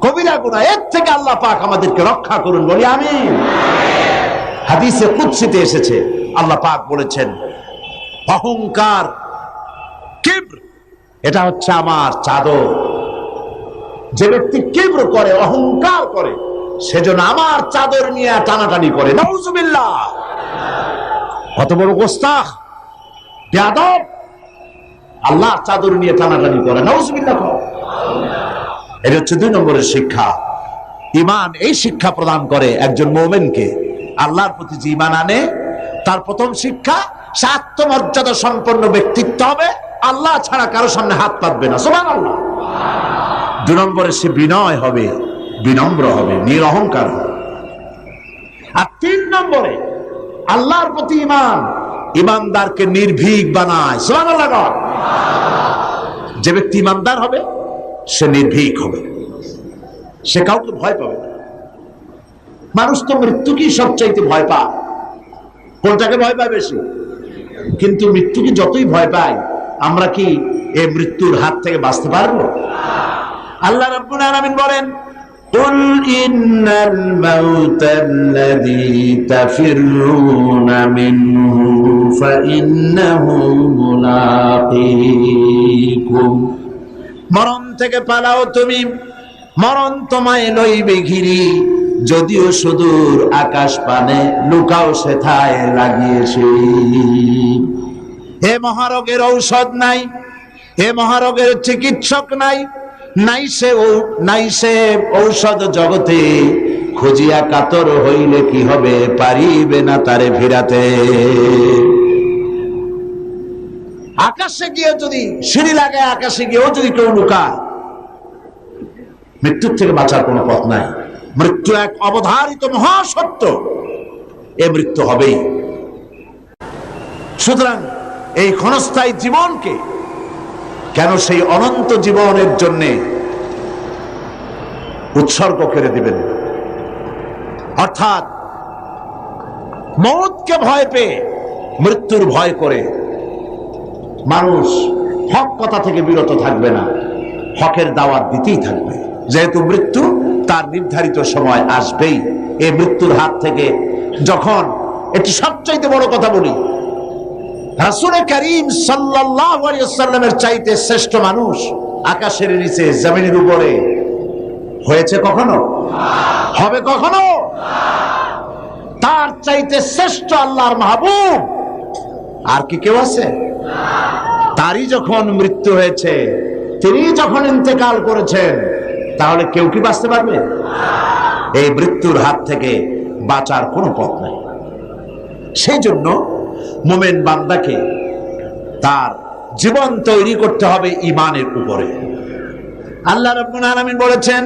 কবিরা গুনাহ, এর থেকে আল্লাহ পাক আমাদেরকে রক্ষা করুন, বলি আমিন। হাদিসে কুদসিতে এসেছে আল্লাহ পাক বলেছেন অহংকার, কিবর, এটা হচ্ছে আমার চাদর। যে ব্যক্তি কিবর করে, অহংকার করে, সেজন্য আমার চাদর নিয়ে টানাটানি করে। নাউজুবিল্লাহ। কত বড় গোস্তাখ, বেয়াদব, আল্লাহর চাদর নিয়ে টানাটানি করে। নাউজুবিল্লাহ। এটা হচ্ছে 2 নম্বরের শিক্ষা। ঈমান এই শিক্ষা প্রদান করে একজন মুমিনকে। আল্লাহর প্রতি যে ঈমান আনে তার প্রথম শিক্ষা, সে আত্মমর্যাদা সম্পন্ন ব্যক্তিত্ব হবে, আল্লাহ ছাড়া কারো সামনে হাত পাতবে না। সুবহানাল্লাহ। 2 নম্বরে সে বিনয় হবে, বিনম্র হবে, নিরহংকার হবে। আর 3 নম্বরে আল্লাহর প্রতি ঈমান ঈমানদারকে নির্ভীক বানায়। সুবহানাল্লাহ। যে ব্যক্তি ঈমানদার হবে সে নির্ভীক হবে, সে কাউকে ভয় পাবে না। মানুষ তো মৃত্যুকেই সবচাইতে ভয় পায়। কোনটাকে ভয় পায় বেশি? কিন্তু মৃত্যুকে যতই ভয় পাই, আমরা কি এই মৃত্যুর হাত থেকে বাঁচতে পারবো? আল্লাহ রাব্বুল আলামিন বলেন কুল ইন্নাল মাউতাল্লাযী তাফিররুনা মিনহু ফাইন্নাহু মুলাকীকুম। মরণ থেকে পালাও তুমি, মরণ তোমায় লইবে ঘিরি, যদিও সুদূর আকাশ পানে লুকাও সেথায় লাগিয়েছে। হে মহারোগের ঔষধ নাই, হে মহারোগের চিকিৎসক নাই, নাই সে ঔষধ জগতে, খুঁজিয়া কাতর হইলে কি হবে, পারিবে না তারে ফিরাতে। আকাশে গিয়ে যদি সিঁড়ি লাগায়, আকাশে গিয়েও যদি কেউ লুকায়, মৃত্যুর থেকে বাঁচার কোনো পথ নাই। মৃত্যু এক অবধারিত মহাসত্য, এ মৃত্যু হবেই। সুতরাং এই ক্ষণস্থায়ী জীবনকে কেন সেই অনন্ত জীবনের জন্য উৎসর্গ করে দিবেন? অর্থাৎ মৌতকে ভয় পেয়ে, মৃত্যুর ভয় করে মানুষ হক কথা থেকে বিরত থাকবে না, হকের দাওয়াত দিতেই থাকবে। যেহেতু মৃত্যু তার নির্ধারিত সময় আসবেই। এই মৃত্যুর হাত থেকে যখন, একটি সবচাইতে বড় কথা বলি, রাসূল করিম সাল্লাল্লাহু আলাইহি ওয়াসাল্লামের চাইতে শ্রেষ্ঠ মানুষ আকাশের নিচে জমিনের উপরে হয়েছে কখনো? হবে কখনো? তার চাইতে শ্রেষ্ঠ আল্লাহর মাহবুব আর কি কেউ আছে? তারই যখন মৃত্যু হয়েছে, তিনি যখন ইন্তেকাল করেছেন, তাহলে কেউ কি বাঁচতে পারবে? এই মৃত্যুর হাত থেকে বাঁচার কোনো পথ নাই। সেই জন্য মুমিন বান্দাকে তার জীবন তৈরি করতে হবে ঈমানের উপরে। আল্লাহ রাব্বুল আলামিন বলেছেন,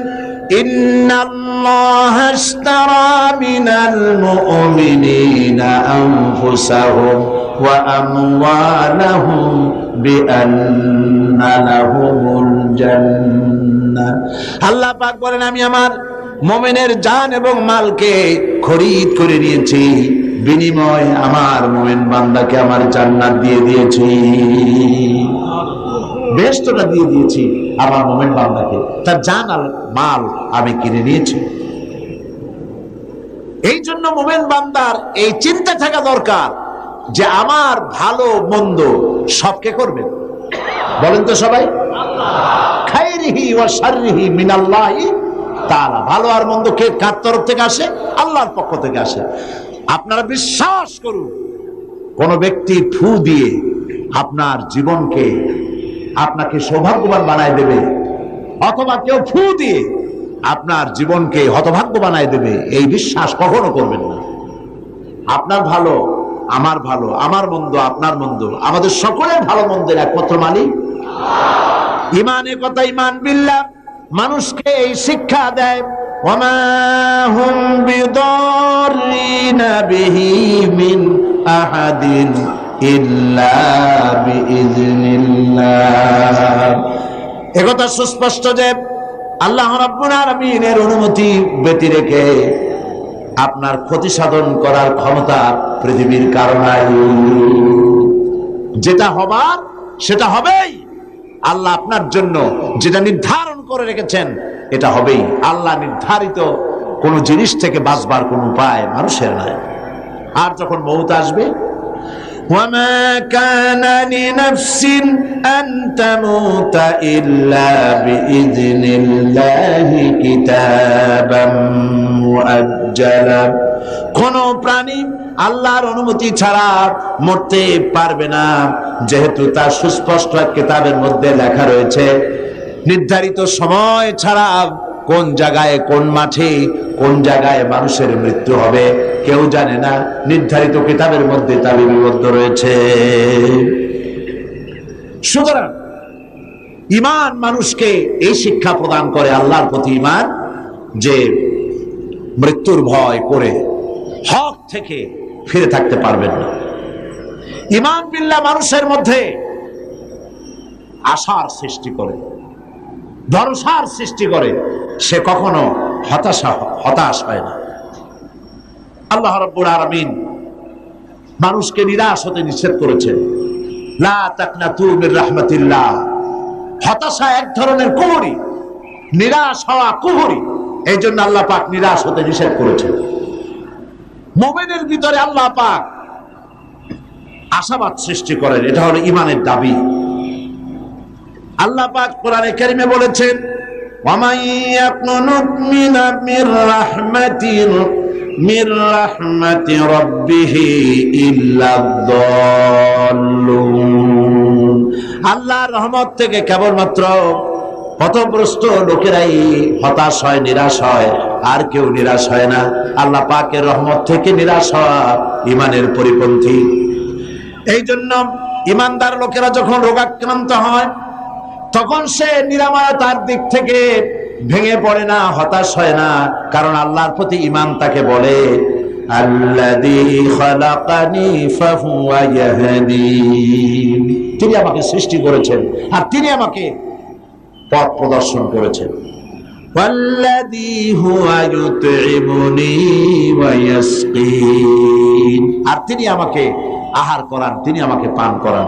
ইন্নাল্লাহা আশতারা মিনাল মুমিনিনা আনফুসাহুম ওয়া আমওয়ালাহুম বিআন্না লাহুমুল জান্নাহ। আল্লাহ পাক বলেন, আমি আমার মুমিনের জান এবং মালকে খরিদ করে নিয়েছি, বিনিময় আমার মুমিন বান্দাকে আমার জান্নাত দিয়ে দিয়েছি, বেহেশতটা দিয়ে দিয়েছি আমার মুমিন বান্দাকে, তার জান আর মাল আমি কিনে নিয়েছি। এই জন্য মুমিন বান্দার এই চিন্তা থাকা দরকার যে আমার ভালো মন্দ সবকে করবেন। বলেন তো সবাই, খাইরিহি ওয়া শাররিহি মিনাল্লাহি তাআলা। ভালো আর মন্দ কে কার তরফ থেকে আসে? আল্লাহর পক্ষ থেকে আসে। আপনারা বিশ্বাস করুন, কোন ব্যক্তি ফু দিয়ে আপনার জীবনকে, আপনাকে সৌভাগ্যবান বানায় দেবে, অথবা কেউ ফু দিয়ে আপনার জীবনকে হতভাগ্য বানায় দেবে, এই বিশ্বাস কখনো করবেন না। আপনার ভালো আমার ভালো, আমার মন্দ আপনার মন্দ, আমাদের সকলের ভালো মন্দের একমাত্র মালিক ঈমানের কথা। ঈমান বিল্লাহ মানুষকে এই শিক্ষা দেয়, ওয়ামা হুম বিদাররিনা বিহি মিন আহাদিন ইল্লা বিইজনিল্লাহ। একথা সুস্পষ্ট যে আল্লাহ রাব্বুল আলামিনের অনুমতি ব্যতি রেখে আপনার ক্ষতি সাধন করার ক্ষমতা পৃথিবীর কারো নাই। যেটা হবার সেটা হবেই। আল্লাহ আপনার জন্য যেটা নির্ধারণ করে রেখেছেন এটা হবেই। আল্লাহ নির্ধারিত কোন জিনিস থেকে বাঁচবার কোন উপায় মানুষের নাই। আর যখন মউত আসবে, وما كان لنفس أن تموت إلا بإذن الله كتابا مؤجلا। কোন প্রাণী আল্লাহর অনুমতি ছাড়া মরতে পারবে না, যেহেতু তার সুস্পষ্ট কিতাবের মধ্যে লেখা রয়েছে নির্ধারিত সময় ছাড়া কোন জায়গায়, কোন মাঠে, কোন জায়গায় মানুষের মৃত্যু হবে কেউ জানে না। নির্ধারিত কিতাবের মধ্যে তা লিপিবদ্ধ রয়েছে। সুতরাং ঈমান মানুষকে এই শিক্ষা প্রদান করে, আল্লাহর প্রতি ঈমান, যে মৃত্যুর ভয় করে হক থেকে ফিরে থাকতে পারবেন না। ঈমান বিল্লাহ মানুষের মধ্যে আশার সৃষ্টি করে, ভরসার সৃষ্টি করে, সে কখনো হতাশ হয় না। আল্লাহ রাব্বুল আলামিন মানুষকে নিরাশ হতে নিষেধ করেছেন, লা তাকনাতু মির রাহমাতিল্লাহ। হতাশা এক ধরনের কুফরি, নিরাশ হওয়া কুফরি। এই জন্য আল্লাহ পাক নিরাশ হতে নিষেধ করেছেন। মুমিনের ভিতরে আল্লাহ পাক আশাবাদ সৃষ্টি করেন, এটা হলো ঈমানের দাবি। আল্লাহ পাক কোরআনে কারিমে বলেছেন, ওয়ামান ইয়াকনুত মির রাহমাতি রাব্বিহি ইল্লা দাল্লুন। আল্লাহর রহমত থেকে কেবলমাত্র পথভ্রষ্ট লোকেরাই হতাশ হয়, নিরাশ হয়, আর কেউ নিরাশ হয় না। আল্লাহ পাকের রহমত থেকে নিরাশ হওয়া ঈমানের পরিপন্থী। এই জন্য ঈমানদার লোকেরা যখন রোগাক্রান্ত হয় তখন সে নিরাময়তার দিক থেকে ভেঙে পড়ে না, হতাশ হয় না, কারণ আল্লাহর প্রতি ঈমান তাকে বলে আল্লাযী খালাকানি ফাহুয়া ইয়াহদিন। তিনি আমাকে সৃষ্টি করেছেন আর তিনি আমাকে পথ প্রদর্শন করেছেন। ওয়াল্লাযী হুয়া ইউতঈমুনি ওয়া ইয়াসকিন, আর তিনি আমাকে আহার করান, তিনি আমাকে পান করান।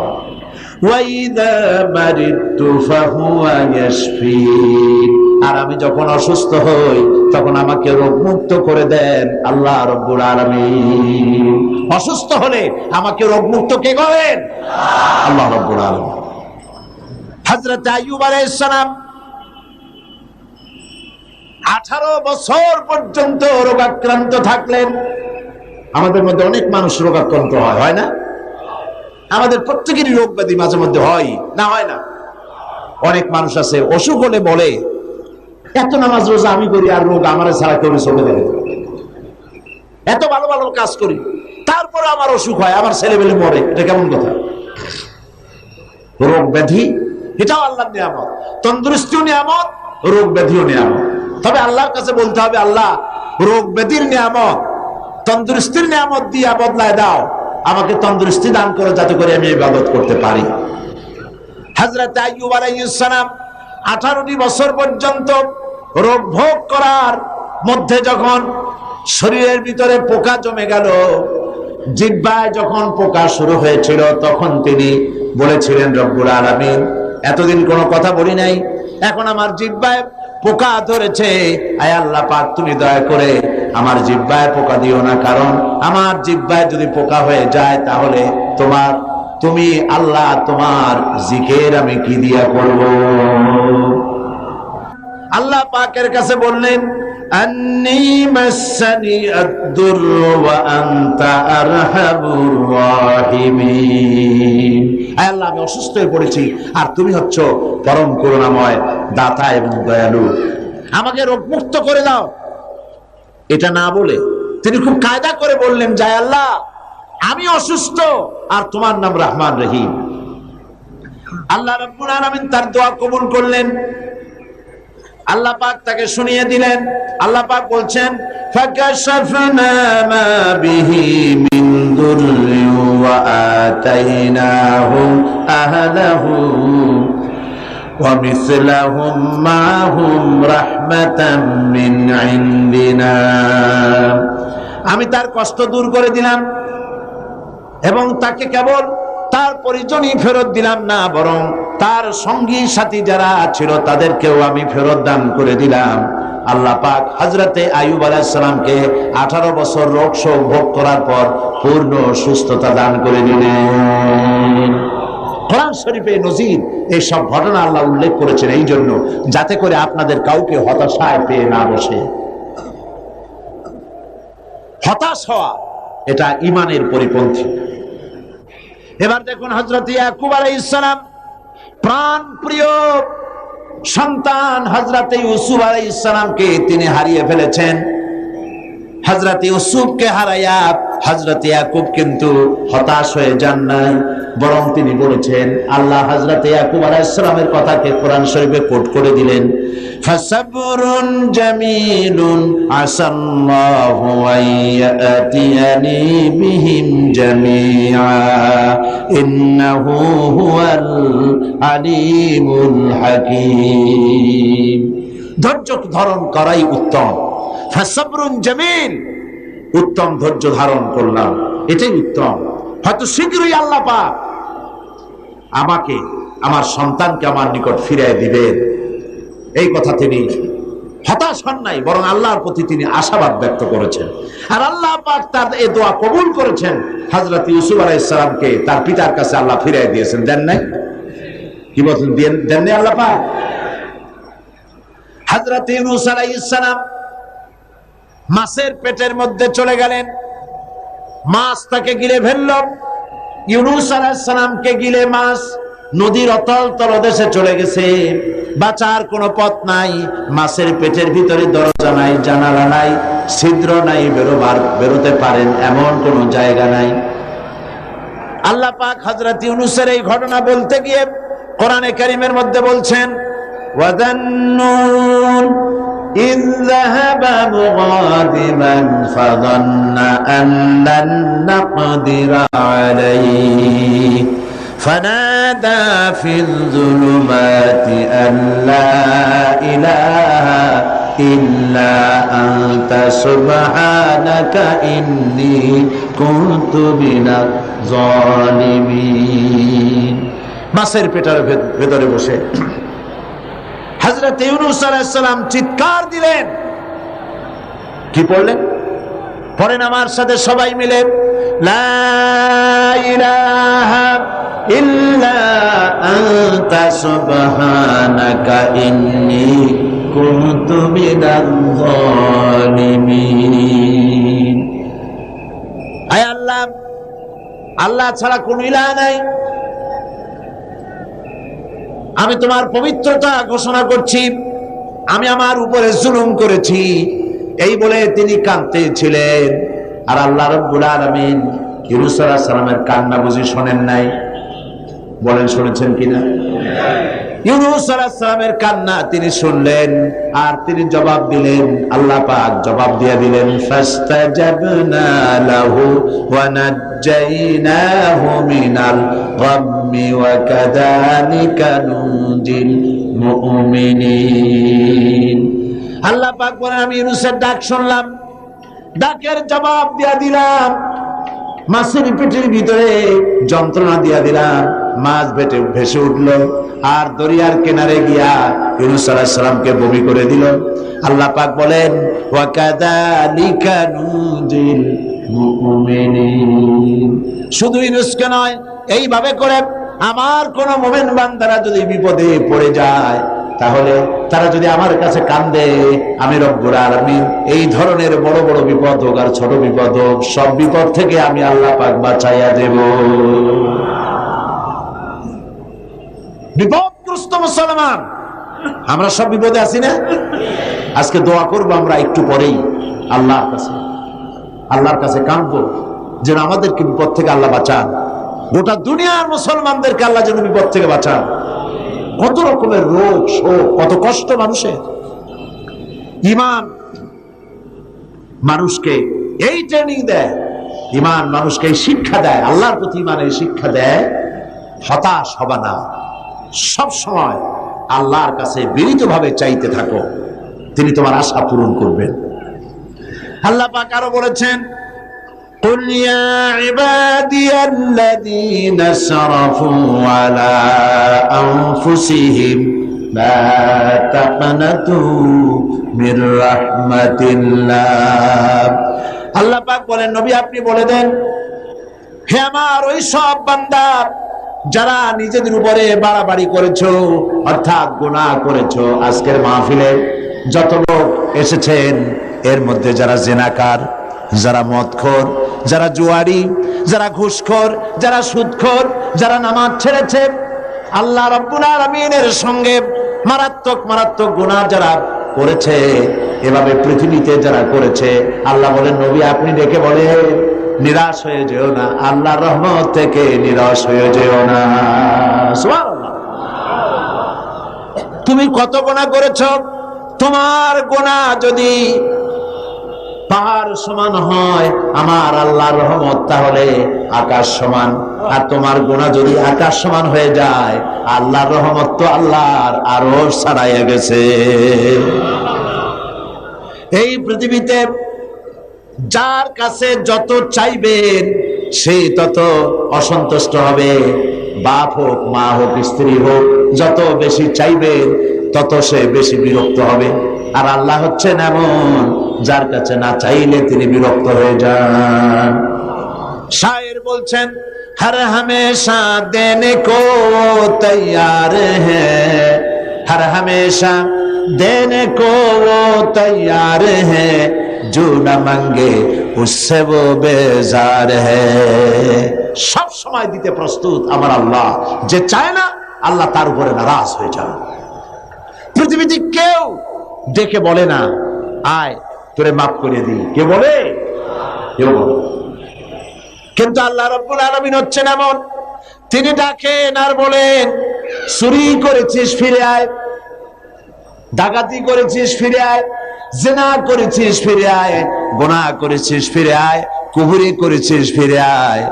ওয়া ইযা মারিদতু ফাহুয়া ইয়াশফিন, আর আমি যখন অসুস্থ হই তখন আমাকে রোগমুক্ত করে দেন আল্লাহ রাব্বুল আলামিন। অসুস্থ হলে আমাকে রোগমুক্ত কে করেন? আল্লাহ রাব্বুল আলামিন। হযরত আইয়ুব আলাইহিস সালাম 18 বছর পর্যন্ত রোগাক্রান্ত থাকলেন। আমাদের মধ্যে অনেক মানুষ রোগাক্রান্ত হয় না? আমাদের প্রত্যেকেরই রোগ ব্যাধি মাঝে মধ্যে হয় না, হয় না? অনেক মানুষ আছে অসুখ হলে বলে এত নামাজ রোজা আমি করি আর রোগ আমার ছাড়া কেউ চলে যাবে, এত ভালো ভালো কাজ করি তারপরে আমার অসুখ হয়, আমার ছেলেমেলে মরে। এটা কেমন কথা? রোগ ব্যাধি এটাও আল্লাহর নিয়ামত, তন্দুরুস্তিও নিয়ামত, রোগ ব্যাধিও নিয়ামত। তবে আল্লাহর কাছে বলতে হবে, আল্লাহ রোগ ব্যাধির নিয়ামত তন্দুরুস্তির নিয়ামত দিয়া বদলায় দাও, আমাকে তন্দুরুস্তি দান করো যাতে করে আমি ইবাদত করতে পারি। হযরত আইয়ুব আলাইহিস সালাম 18টি বছর পর্যন্ত রোগ ভোগ করার মধ্যে যখন শরীরের ভিতরে পোকা জমে গেল, জিহ্বায় যখন পোকা শুরু হয়েছিল, তখন তিনি বলেছিলেন রব্বুল আলামিন এতদিন কোনো কথা বলি নাই, এখন আমার জিহ্বায় পোকা ধরেছে, আয় আল্লাহ পাক তুমি দয়া করে আমার জিহ্বায় পোকা দিও না, কারণ আমার জিহ্বায় যদি পোকা হয়ে যায় তাহলে তুমি আল্লাহ তোমার জিকির আমি কি দিয়া করব? আল্লাহ পাকের কাছে বললেন আন্নী মাসানি আদ-দুররু ওয়া আনতা আরহামুর রাহিমিন। আয় আল্লাহ আমি অসুস্থ হয়ে পড়েছি আর তুমি হচ্ছ পরম করুণাময় দাতা এবং দয়ালু, আমাকে রোগমুক্ত করে দাও। এটা না বলে তিনি খুব কায়দা করে বললেন যে আল্লাহ আমি অসুস্থ আর তোমার নাম রহমান রহিম। আল্লাহ রাব্বুল আলামিন তার দোয়া কবুল করলেন, আল্লাহ পাক তাকে শুনিয়ে দিলেন। আল্লাহ পাক বলছেন ফাকাশাফনা মা বিহি মিন দুররি ওয়া আতাইনাহু আহলাহু ওয়া মিসলাহুম মাহুম রাহমাতাম মিন ইনদিনা। আমি তার কষ্ট দূর করে দিলাম এবং তাকে কেবল তার পরিজনই ফেরত দিলাম না, বরং তার সঙ্গী সাথী যারা ছিল তাদেরকেও আমি ফেরত দান করে দিলাম। আল্লাহ পাক হযরতে আইয়ুব আলাইহিস সালামকে 18 বছর রোগ শোক ভোগ করার পর পূর্ণ সুস্থতা দান করে দিলেন। কোরআন শরীফে নজির এই সব ঘটনা আল্লাহ উল্লেখ করেছেন এই জন্য, যাতে করে আপনাদের কাউকে হতাশায় পেয়ে না বসে। হতাশ হওয়া এটা ঈমানের পরিপন্থী। এবার দেখুন হযরত ইয়াকুব আলাইহিস সালাম প্রাণ প্রিয় সন্তান হযরত ইউসুফ আলাইহিস সালামকে তিনি হারিয়ে ফেলেছেন। হযরত ইউসুফকে হারায়া হযরত ইয়াকুব কিন্তু হতাশ হয়ে যান নাই, বরং তিনি বলেছেন, আল্লাহ হযরত ইয়াকুব আলাইহিস সালামের কথাকে কোরআন শরীফে কোট করে দিলেন, ফাসাবরুন জামিলুন আসাল্লাহু আইয়াতিয়ানি বিহিম জামিআ ইন্নাহু হুয়াল আলিমুল হাকীম। ধৈর্য ধারণ করাই উত্তম। ফাসাবরুন জামিল, উত্তম ধৈর্য ধারণ করলাম, এটাই উত্তম। হয়তো শীঘ্রই আল্লাহ পাক আমাকে আমার সন্তানকে আমার নিকট ফিরিয়ে দিবেন, এই কথা তিনি হতাশ হন নাই, বরং আল্লাহর প্রতি তিনি আশাবাদ ব্যক্ত করেছেন। আর আল্লাহ পাক তার এই দোয়া কবুল করেছেন। হযরত ইউসুফ আলাইহিস সালামকে তার পিতার কাছে আল্লাহ ফিরিয়ে দিয়েছেন, দেন নাই? কি বলেন, দেন নাই আল্লাহ পাক? হযরত ইউনূস আলাইহিস সালাম মাছের পেটের মধ্যে চলে গেলেন, মাছ তাকে গিলে ফেলল। ইউনূস আলাইহিস সালামকে গিলে মাছ নদীর অতল তলদেশে চলে গেছে, বাঁচার কোনো পথ নাই। মাছের পেটের ভিতরে দরজা নাই, জানালা নাই, ছিদ্র নাই, বেরোতে পারেন এমন কোনো জায়গা নাই। আল্লাহ পাক হযরত ইউনূসের এই ঘটনা বলতে গিয়ে কোরআনে কারীমের মধ্যে বলছেন, ওয়াযান্নুন إذ ذهب مغاضبا فظن أن لن نقدر عليه فنادى في الظلمات أن لا إله إلا أنت سبحانك إني كنت من الظالمين মাছের পেটের ভেতরে বসে হযরত ইউনূস আলাইহিস সালাম চিৎকার দিলেন। কি পড়লেন? পড়েন আমার সাথে সবাই মিলে, লা ইলাহা ইল্লা আনতা সুবহানাকা ইন্নী কুনতু মিনাল যালিমিন। আয় আল্লাহ, আল্লাহ ছাড়া কোন ইলাহ নাই, আমি তোমার পবিত্রতা ঘোষণা করছি, আমি আমার উপরে জুলুম করেছি। এই বলে তিনি কাঁদতেছিলেন। আর আল্লাহ রাব্বুল আলামিন ইউনূস আলাইহিস সালামের কান্না বুঝি শোনেন নাই? বলেন শুনেছেন কিনা? ইউনূস আলাইহিস সালামের কান্না তিনি শুনলেন আর তিনি জবাব দিলেন। আল্লাহ পাক জবাব দিয়ে দিলেন, ফাস্তাজাবনা লাহু ওয়া নাজ্জাইনাহু মিনাল গাম্মি ওয়া কাযালিকা নুনজিল মুমিনিন। আল্লাহ পাক বলেন, আমি ইউনূসের ডাক শুনলাম, ডাকের জবাব দিয়া দিলাম, মাছের পেটের ভিতরে যন্ত্রণা দিয়া দিলাম, মাছ ভেসে উঠলো আর দরিয়ার কিনারে গিয়া ইউনূস আলাইহিস সালামকে বমি করে দিল। আল্লাহ পাক বলেন, ওয়া কাযালিকা নুনজিল মুমিনিন। শুধু ইউনূসকে নয়, এইভাবে করে আমার কোন মুমিন বান্দারা যদি বিপদে পড়ে যায়, তাহলে তারা যদি আমার কাছে কান্দে, আমি রব্বুল আলামিন এই ধরনের বড় বড় বিপদ হোক আর ছোট বিপদ হোক, সব বিপদ থেকে আমি আল্লাহ পাক বাঁচাইয়া দেব। বিপদগ্রস্ত মুসলমান আমরা সব বিপদে আছি না? আজকে দোয়া করবো আমরা একটু পরেই আল্লাহর কাছে কাঁদবো যেন আমাদেরকে বিপদ থেকে আল্লাহ বাঁচান। গোটা দুনিয়ার মুসলমানদেরকে আল্লাহ যেন বিপদ থেকে বাঁচান। কত রকমের রোগ শোক, কত কষ্ট মানুষের। ঈমান মানুষকে এই ট্রেনিং দেয়, ঈমান মানুষকে এই শিক্ষা দেয়, আল্লাহর প্রতি ঈমানের শিক্ষা দেয়, হতাশ হবা না, সব সময় আল্লাহর কাছে বিনীতভাবে চাইতে থাকো, তিনি তোমার আশা পূরণ করবেন। আল্লাহ পাক আরো বলেছেন, قل يا عبادي الذين اسرفوا على أنفسهم لا تقنطوا من رحمة الله। আল্লাহ পাক বলেন, নবী আপনি বলে দেন, হে আমার ওই সব বান্দা যারা নিজেদের উপরে বাড়াবাড়ি করেছো, অর্থাৎ গুনাহ করেছো। আজকের মাহফিলে যত লোক এসেছেন, এর মধ্যে যারা জিনাকার, যারা মদখোর, যারা জুয়ারি, যারা ঘুষখোর, যারা সুদখোর, যারা নামাজ ছেড়েছে, আল্লাহ রাব্বুল আলামিনের সঙ্গে মারাত্মক মারাত্মক গুনাহ যারা করেছে, এভাবে পৃথিবীতে যারা করেছে, আল্লাহ বলেন, নবী আপনি ডেকে বলেন, নিরাশ হয়ে যেও না, আল্লাহর রহমত থেকে নিরাশ হয়ে যেও না। সুবহানাল্লাহ। তুমি কত গুনাহ করেছো, তোমার গুনাহ যদি পাহাড় সমান হয় আমার আল্লাহর রহমত তাহলে আকাশ সমান, আর তোমার গুনাহ যদি আকাশ সমান হয়ে যায়, আল্লাহর রহমত তো আল্লাহর আরশ ছাড়াইয়া গেছে। এই পৃথিবীতে যার কাছে যত চাইবেন সে তত অসন্তুষ্ট হবে। বাপ হোক, মা হোক, স্ত্রী হোক, যত বেশি চাইবেন তত সে বেশি বিরক্ত হবে। আর আল্লাহ হচ্ছেন এমন, যার কাছে না চাইলে তিনি বিরক্ত হয়ে যান। শায়ের বলছেন, हर हमेशा देने को तैयार है, हर हमेशा देने को वो तैयार है, जो न मांगे उससे वो बेजार है। সব সময় দিতে প্রস্তুত আমার আল্লাহ, যে চায় না আল্লাহ তার উপরে নারাজ হয়ে যান। পৃথিবীতে কেউ ডেকে বলে না, আয় তোরে মাফ করে দিই, কে বলে? কেউ বলে। কিন্তু আল্লাহ রাব্বুল আলামিন হচ্ছেন এমন, তিনি ডাকেন আর বলেন, চুরি করেছিস ফিরে আয়, ডাকাতি করেছিস ফিরে আয়, জিনা করেছিস ফিরে আয়, গুনাহ করেছিস ফিরে আয়, কুফরি করেছিস ফিরে আয়।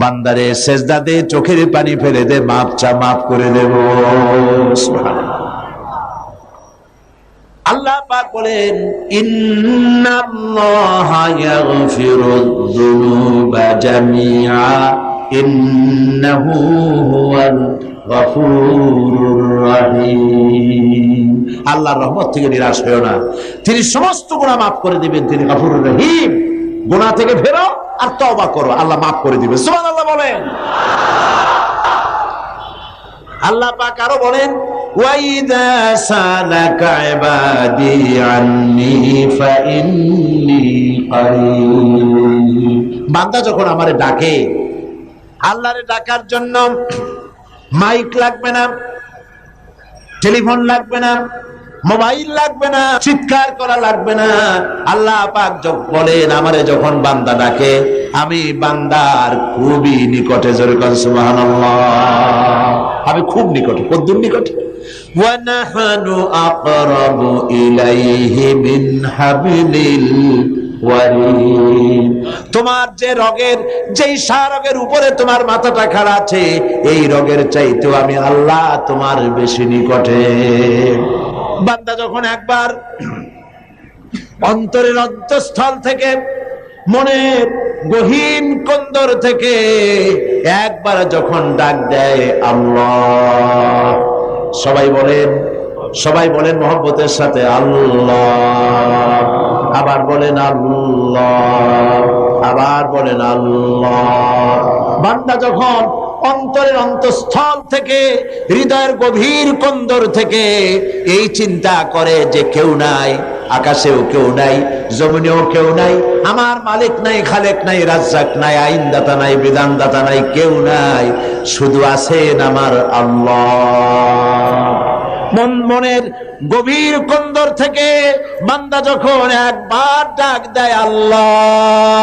বান্দারে সেজদা দে, চোখের পানি ফেলে দে, মাপ চা, মাফ করে দেব। আল্লাহ পাক বলেন ইন্নাল্লাহা ইয়াগফিরুয যুনুবা জামিআ ইন্নাহু হুয়াল গফুরুর রহিম। আল্লাহর রহমত থেকে নিরাশ হয়ো না, তিনি সমস্ত গুনাহ মাফ করে দিবেন, তিনি গফুরুর রহিম। গুনাহ থেকে ফেরো আর তওবা করো, আল্লাহ মাফ করে দিবেন। সুবহানাল্লাহ বলেন। আল্লাহ পাক আরো বলেন ওয়াইদা সালাকা ইবাদি আন্নী ফাইন্নী কারীব। বান্দা যখন আমারে ডাকে, আল্লাহরে ডাকার জন্য মাইক লাগবে না, টেলিফোন লাগবে না, মোবাইল লাগবে না, চিৎকার করা লাগবে না। আল্লাহ পাক বলেন আমারে যখন বান্দা ডাকে, আমি বান্দার খুবই নিকটে। জোরে কোন সুবহানাল্লাহ। আমি খুব নিকটে। কতদূর নিকটে? ওয়া নাহনু আকরাবু ইলাইহি মিন হাবলিল ওয়ারিদ। তোমার যে রগের, যেই রগের উপরে তোমার মাথাটা খাড়া আছে, এই রগের চাইতেও আমি আল্লাহ তোমার বেশি নিকটে। বান্দা যখন একবার অন্তরের অন্তঃস্থল থেকে, মনের গহীন কন্দর থেকে একবার যখন ডাক দেয় আল্লাহ, সবাই বলেন মহব্বতের সাথে আল্লাহ। আবার বলেন আল্লাহ, আবার বলেন আল্লাহ। বান্দা যখন অন্তরের অন্তঃস্থল থেকে, হৃদয়ের গভীর কন্দর থেকে এই চিন্তা করে যে কেউ নাই, আকাশেও কেউ নাই, জমিনেও কেউ নাই, আমার মালিক নাই, খালেক নাই, রাজ্জাক নাই, আইনদাতা নাই, বিধানদাতা নাই, কেউ নাই, শুধু আছেন আমার আল্লাহ। মনের গভীর কন্দর থেকে বান্দা যখন একবার ডাক দেয় আল্লাহ,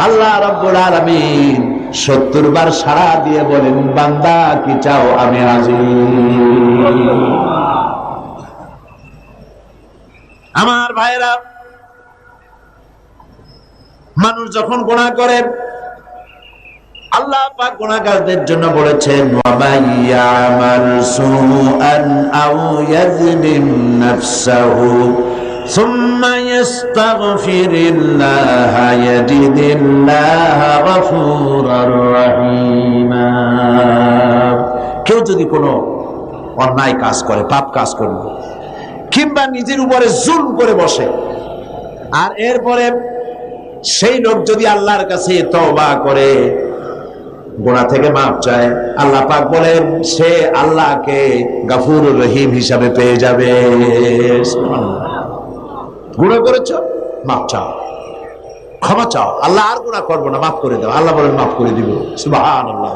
আল্লাহ রাব্বুল আলামিন 70 বার সাড়া দিয়ে বলেন বান্দা কি চাও, আমি হাজির। আমার ভাইরা, মানুষ যখন গুনাহ করে, আল্লাহ পাক গুনাহগারদের জন্য বলেছেন ওয়া মাইয়ামাল সুআন আও ইয়াযলিম নাফসাহু সুম্মা ইস্তাগফিরিল্লাহা ইয়াজিদিল্লাহা গফুরার রহিমা। কেউ যদি কোনো অন্যায় কাজ করে, পাপ কাজ করে, কিংবা নিজের উপরে জুলম করে বসে, আর এরপরে সেই লোক যদি আল্লাহর কাছে তওবা করে, গুনাহ থেকে মাপ চায়, আল্লাহ পাক বলেন সে আল্লাহকে গফুরুর রহিম হিসাবে পেয়ে যাবে। গুনাহ করেছ, মাপ চাও, ক্ষমা চাও, আল্লাহ আর গুনাহ করবো না, মাফ করে দাও। আল্লাহ বলেন মাফ করে দিব। সুবহানাল্লাহ।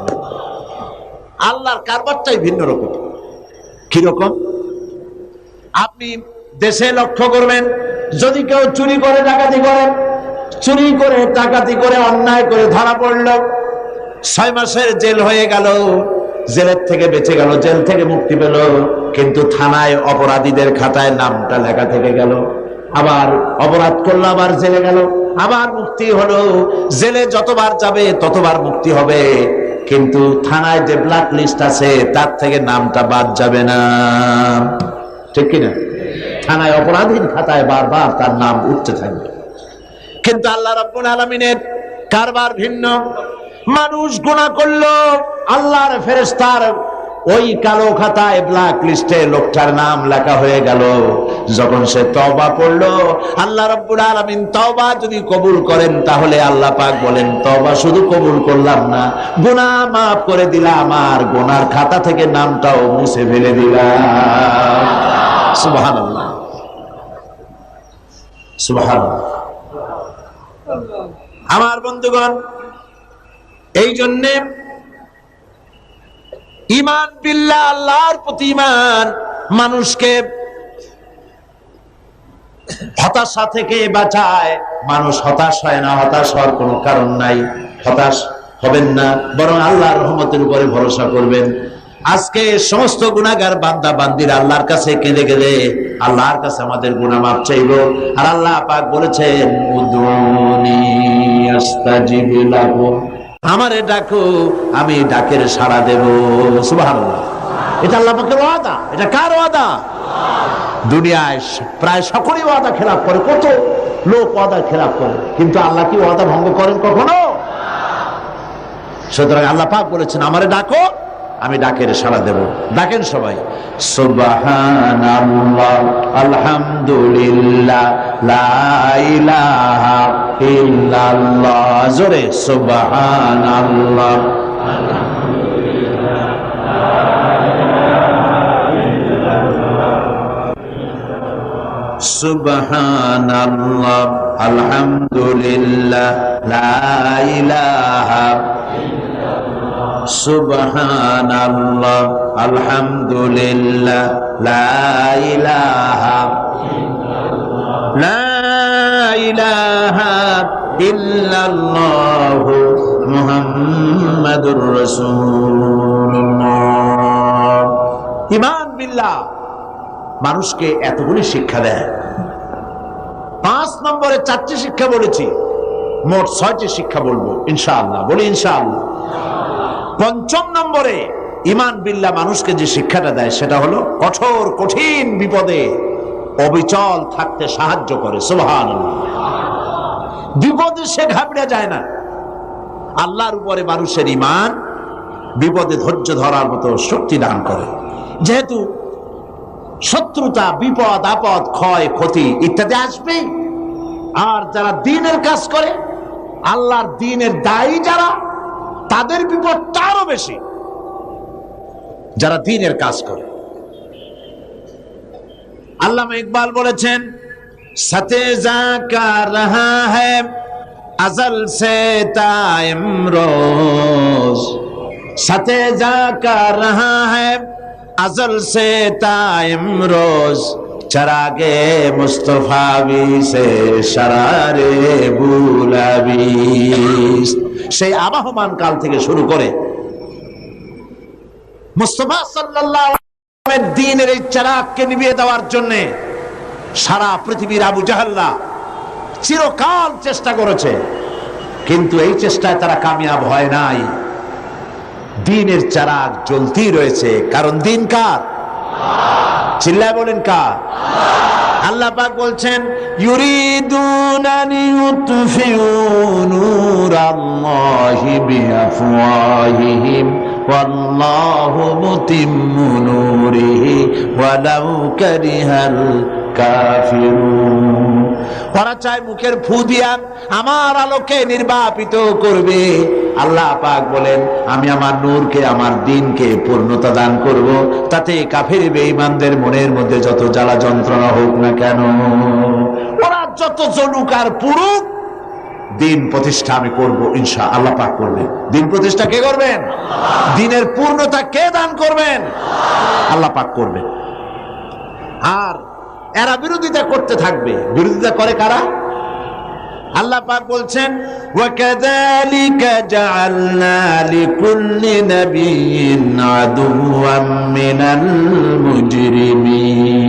আল্লাহর কারবারটাই ভিন্ন রকম। কিরকম? আপনি দেশে লক্ষ্য করবেন, যদি কেউ চুরি করে, ডাকাতি করে, চুরি করে, ডাকাতি করে, অন্যায় করে ধরা পড়ল, 6 মাসের জেল হয়ে গেল, জেলের থেকে বেঁচে গেল, জেল থেকে মুক্তি পেল, কিন্তু থানায় অপরাধীদের খাতায় নামটা লেখা থেকে গেল। আবার অপরাধ করলো, আবার জেলে গেল, আবার মুক্তি হলো। জেলে যতবার যাবে ততবার মুক্তি হবে, কিন্তু থানায় যে ব্ল্যাক লিস্ট আছে তার থেকে নামটা বাদ যাবে না। ঠিক কিনা? থানায় অপরাধীর খাতায় বারবার তার নাম উঠতে থাকবে। কিন্তু আল্লাহ রাব্বুল আলামিনের কারবার ভিন্ন। মানুষ গুনাহ করলো, আল্লাহর ফেরেশতার ওই কালো খাতায়, ব্ল্যাক লিস্টে লোকটার নাম লেখা হয়ে গেল। যখন সে তওবা পড়লো, আল্লাহ রাব্বুল আলামিন তওবা যদি কবুল করেন, তাহলে আল্লাহ পাক বলেন তওবা শুধু কবুল করলাম না, গুনাহ মাফ করে দিলাম, আর গুনার খাতা থেকে নামটাও মুছে ফেলে দিলাম। সুবহানাল্লাহ, সুবহানাল্লাহ। আমার বন্ধুগণ, এই জন্যে ঈমান বিল্লাহ, আল্লাহর প্রতি ঈমান, মানুষকে হতাশা থেকে বাঁচায়। মানুষ হতাশ হয় না, হতাশ হওয়ার কোনো কারণ নাই। হতাশ হবেন না, বরং আল্লাহর রহমতের উপরে ভরসা করবেন। আজকে সমস্ত গুনাহগার বান্দা বান্দিরা আল্লাহর কাছে কেঁদে কেঁদে আল্লাহর কাছে আমাদের গুনাহ মাফ চাইবো। আর আল্লাহ পাক বলেছেন উদুনি আস্তাজিব লাকুম, আমারে ডাকো আমি ডাকের সাড়া দেব। সুবহানাল্লাহ। এটা আল্লাহ পাকের ওয়াদা। এটা কার ওয়াদা? দুনিয়ায় প্রায় সকলেই ওয়াদা খেলাফ করে, কত লোক ওয়াদা খেলাফ করে, কিন্তু আল্লাহ কি ওয়াদা ভঙ্গ করেন কখনো? সুতরাং আল্লাহ পাক বলেছেন আমারে ডাকো আমি ডাকের সাড়া দেব। ডাকেন সবাই। সুবহানাল্লাহ আলহামদুলিল্লাহ লা ইলাহা ইল্লাল্লাহ। জোরে সুবহানাল্লাহ সুবহানাল্লাহ আলহামদুলিল্লাহ লা ইলাহা সুবহানাল্লাহ আলহামদুলিল্লাহ লা ইলাহা ইল্লাল্লাহ মুহাম্মাদুর রাসূলুল্লাহ। ঈমান বিল্লাহ মানুষকে এতগুলি শিক্ষা দেয়। 5 নম্বরে 4টি শিক্ষা বলেছি, মোট 6টি শিক্ষা বলবো ইনশাআল্লাহ। বলি ইনশাআল্লাহ। 5ম নম্বরে ঈমান বিল্লাহ মানুষকে যে শিক্ষাটা দেয় সেটা হলো কঠোর কঠিন বিপদে অবিচল থাকতে সাহায্য করে। সুবহানাল্লাহ। বিপদে সে ঘাবড়ে যায় না। আল্লাহর উপরে মানুষের ঈমান বিপদে ধৈর্য ধরার মতো শক্তি দান করে। যেহেতু শত্রুতা, বিপদ আপদ, ক্ষয় ক্ষতি ইত্যাদি আসবেই, আর যারা দ্বীনের কাজ করে, আল্লাহর দ্বীনের দায়ী যারা, তাদের বিপদটা আরো বেশি। যারা দ্বীনের কাজ করে, আল্লামা ইকবাল বলেছেন সাথে জাকা রহা হ্যায় আজল সে তা ইমরোজ, সাথে জাকা রহা হ্যায় अजल से ताइम रोज चरागे मुस्तफावी से शरारे बुलाबी। সেই আবাহমান কাল থেকে শুরু করে মুস্তাফা সাল্লাল্লাহু আলাইহি ওয়াসাল্লামের দ্বীনের এই চিরাগকে নিভিয়ে দেওয়ার জন্য সারা পৃথিবীর আবু জাহেলরা চিরকাল চেষ্টা করেছে, কিন্তু এই চেষ্টায় তারা কামিয়াব হয় নাই। দ্বীনের চিরাগ জ্বলতেই রয়েছে, কারণ দ্বীন কার? চিল্লায় বলেন কার? আল্লাহ পাক বলছেন ইউরিদুনা লিইউতফিউ নূরাল্লাহি বিআফওয়াহিহিম ওয়াল্লাহু মুতিম্মু নূরিহি ওয়ালাউ কারিহাল কাফিরুন। ওরা চায় মুখের ফু দিয়া আমার আলোকে নির্বাপিত করবে। আল্লাহ পাক বলেন আমি আমার নূরকে, আমার দ্বীনকে পূর্ণতা দান করব, তাতে কাফের বেঈমানদের মনের মধ্যে যত জ্বালা যন্ত্রণা হোক না কেন, ওরা যত জ্বলুক আর পুরুক, দ্বীন প্রতিষ্ঠা আমি করব ইনশাআল্লাহ। আল্লাহ পাক করবেন। দ্বীন প্রতিষ্ঠা কে করবেন? দ্বীনের পূর্ণতা কে দান করবেন? আল্লাহ পাক করবেন। আর এরা বিরোধিতা করতে থাকবে। বিরোধিতা করে কারা? আল্লাহ পাক বলছেন ওয়াকাযালিকা জাআলনা লিকুল্লি নাবিয়্যিন আদুওয়াম মিনাল মুজরিমিন।